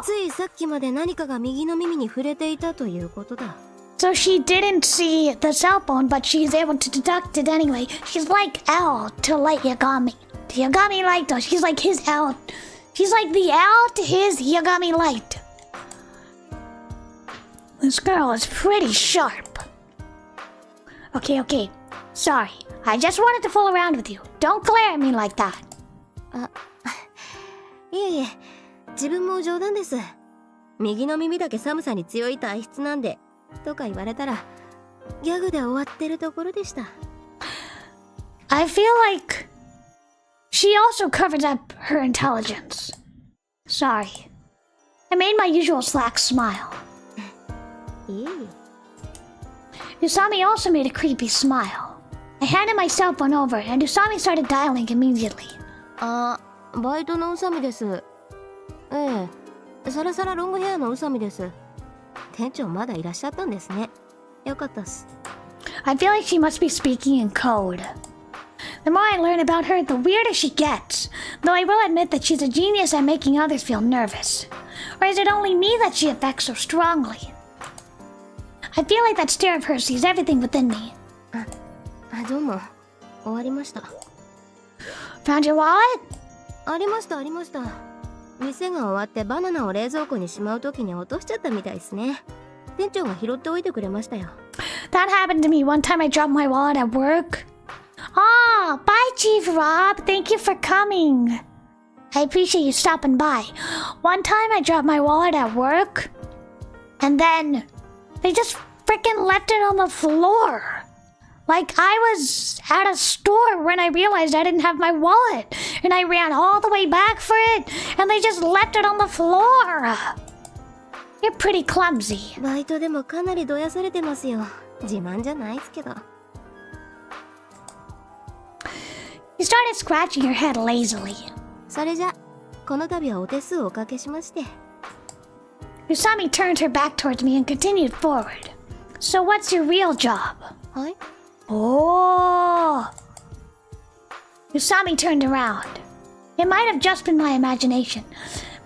ついさっきまで何かが右の耳に触れていたということだ。So she didn't see the cell phone, but she's able to deduct it anyway. She's like L to light Yagami. The Yagami light, though. She's like his L. She's like the L to his Yagami light. This girl is pretty sharp. Okay. Sorry. I just wanted to fool around with you. Don't glare at me like that. いえ、自分も冗談です。右の耳だけ寒さに強い体質なんで、とか言われたら、ギャグで終わってるところでした。I feel like she also covers up her intelligence. Sorry. I made my usual slack smile. いい。Usami also made a creepy smile. I handed my cell phone over and Usami started dialing immediately. バイトの宇佐美です。ええ、サラサラロングヘアの宇佐美です。店長まだいらっしゃったんですね。よかったっす。I feel like she must be speaking in code. The more I learn about her, the weirder she gets. Though I will admit that she's a genius at making others feel nervous. Or is it only me that she affects so strongly? I feel like that stare of hers sees everything within me. どうも。終わりました。Found your wallet? ありました。店が終わってバナナを冷蔵庫にしまうときに落としちゃったみたいですね。店長が拾っておいてくれましたよ。That happened to me one time I dropped my wallet at work. Oh, bye Chief Rob. Thank you for coming. I appreciate you stopping by. One time I dropped my wallet at work. And then they just freaking left it on the floor. Like I was at a store when I realized I didn't have my wallet. And I ran all the way back for it. And they just left it on the floor. You're pretty clumsy. バイトでもかなりどやされてますよ。自慢じゃないっすけど。You started scratching your head lazily. それじゃ、この度はお手数をおかけしまして。Usami turned her back towards me and continued forward. So what's your real job? はい。Oh. Usami turned around. It might have just been my imagination,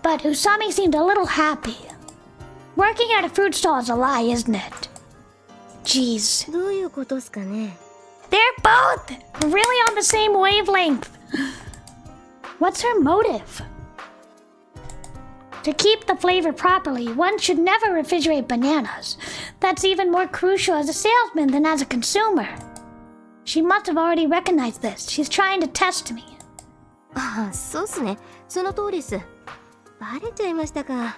but Usami seemed a little happy. Working at a fruit stall is a lie, isn't it? Jeez. どういうことっすかね。 They're both really on the same wavelength. What's her motive? To keep the flavor properly, one should never refrigerate bananas. That's even more crucial as a salesman than as a consumer. She must have already recognized this. She's trying to test me. ああ、そうっすね。その通りっす。バレちゃいましたか。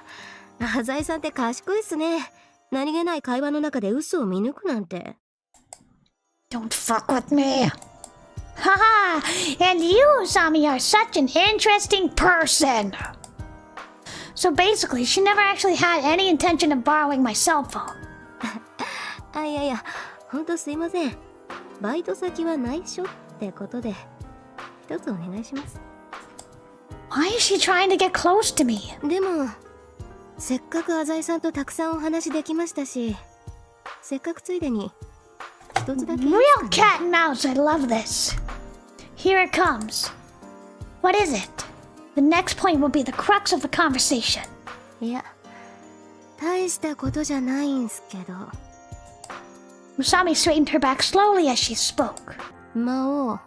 浅井さんって賢いっすね。何気ない会話の中で嘘を見抜くなんて。Don't fuck with me. Haha, and you, Usami, are such an interesting person. So basically, she never actually had any intention of borrowing my cell phone. あ、いやいや、ほんとすいません。バイト先は内緒ってことで、一つお願いします。Why is she trying to get close to me? でも、せっかく浅井さんとたくさんお話できましたし、せっかくついでに、一つだけいいですかね。 Real cat and mouse, I love this. Here it comes. What is it? The next point will be the crux of the conversation. いや、大したことじゃないんすけど。Usami straightened her back slowly as she spoke. 魔王、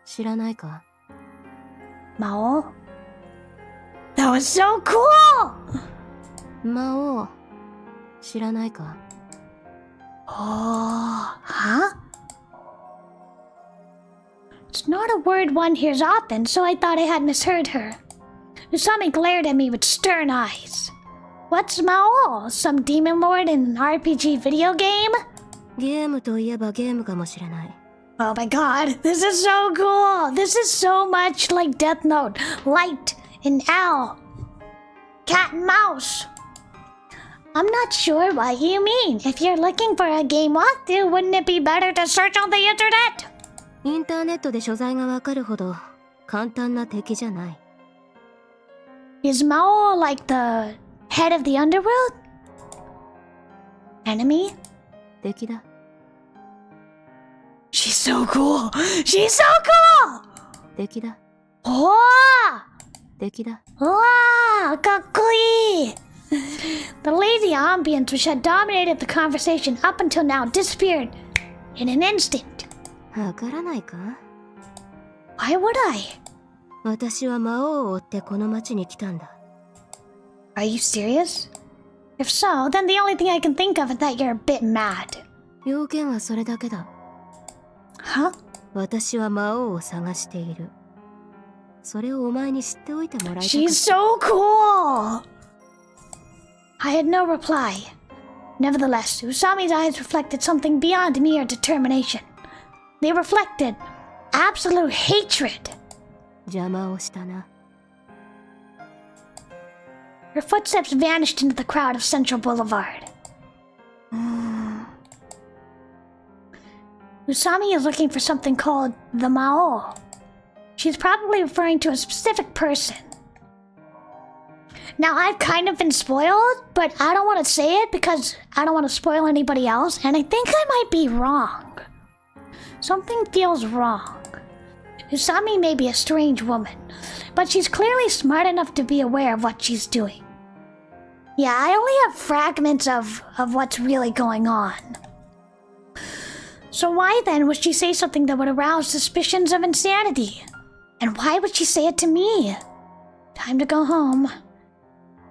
知らないか？ Maou? That was so cool! 魔王、知らないか？ Oh, huh? It's not a word one hears often, so I thought I had misheard her. Usami glared at me with stern eyes. What's Maou? Some demon lord in an RPG video game? ゲームといえばゲームかもしれない。 Oh my god, this is so cool! This is so much like Death Note, Light, and Owl. Cat and mouse. I'm not sure what you mean. If you're looking for a game walkthrough, wouldn't it be better to search on the internet? インターネットで所在がわかるほど簡単な敵じゃない。 Is Maou like the head of the underworld? Enemy? 敵だ。 She's so cool! She's so cool! 敵だ。 Oh! 敵だ。 Wow! かっこいい! The lazy ambience which had dominated the conversation up until now disappeared in an instant. わからないか？ Why would I? 私は魔王を追ってこの町に来たんだ。 Are you serious? If so, then the only thing I can think of is that you're a bit mad. 要件はそれだけだ。 Huh? 私は魔王を探している。それをお前に知っておいてもらいたかった。 She's so cool! I had no reply. Nevertheless, Usami's eyes reflected something beyond mere determination. They reflected absolute hatred. 邪魔をしたな。 Her footsteps vanished into the crowd of Central Boulevard. Usami is looking for something called the Maou. She's probably referring to a specific person. Now, I've kind of been spoiled, but I don't want to say it because I don't want to spoil anybody else, and I think I might be wrong. Something feels wrong. Usami may be a strange woman, but she's clearly smart enough to be aware of what she's doing. Yeah, I only have fragments of what's really going on. So why then would she say something that would arouse suspicions of insanity? And why would she say it to me? Time to go home.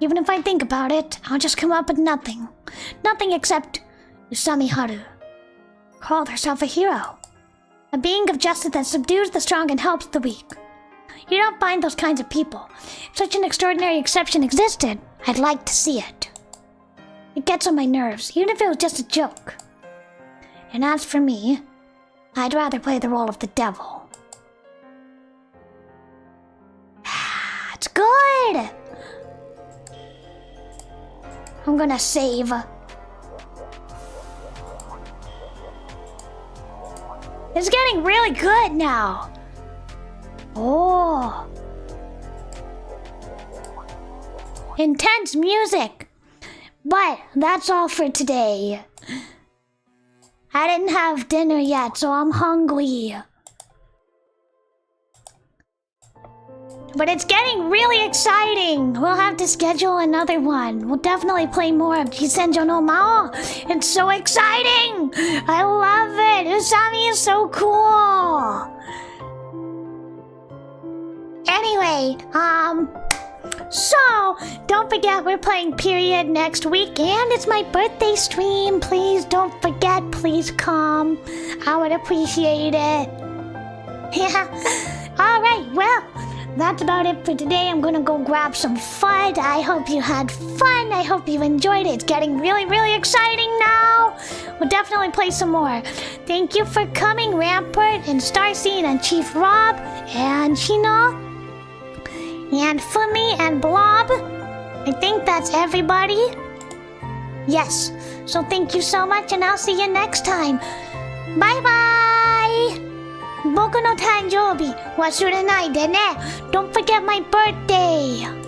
Even if I think about it, I'll just come up with nothing. Nothing except Usami Haru. Called herself a hero. A being of justice that subdues the strong and helps the weak. You don't find those kinds of people. If such an extraordinary exception existed, I'd like to see it. It gets on my nerves, even if it was just a joke. And as for me, I'd rather play the role of the devil. It's good! I'm gonna save. It's getting really good now. Oh. Intense music. But that's all for today. I didn't have dinner yet, so I'm hungry. But it's getting really exciting. We'll have to schedule another one. We'll definitely play more of G-Senjou no Mao. It's so exciting. I love it. Usami is so cool. Anyway, so don't forget we're playing Period next week, and it's my birthday stream. Please don't forget. Please come. I would appreciate it. Yeah. All right. Well, that's about it for today. I'm gonna go grab some fun. I hope you had fun. I hope you enjoyed it. It's getting really, really exciting now. We'll definitely play some more. Thank you for coming, Rampart and Starseed and Chief Rob and Chino and Fumi and Blob. I think that's everybody. Yes. So thank you so much, and I'll see you next time. Bye bye! 僕の誕生日忘れないでね. Don't forget my birthday.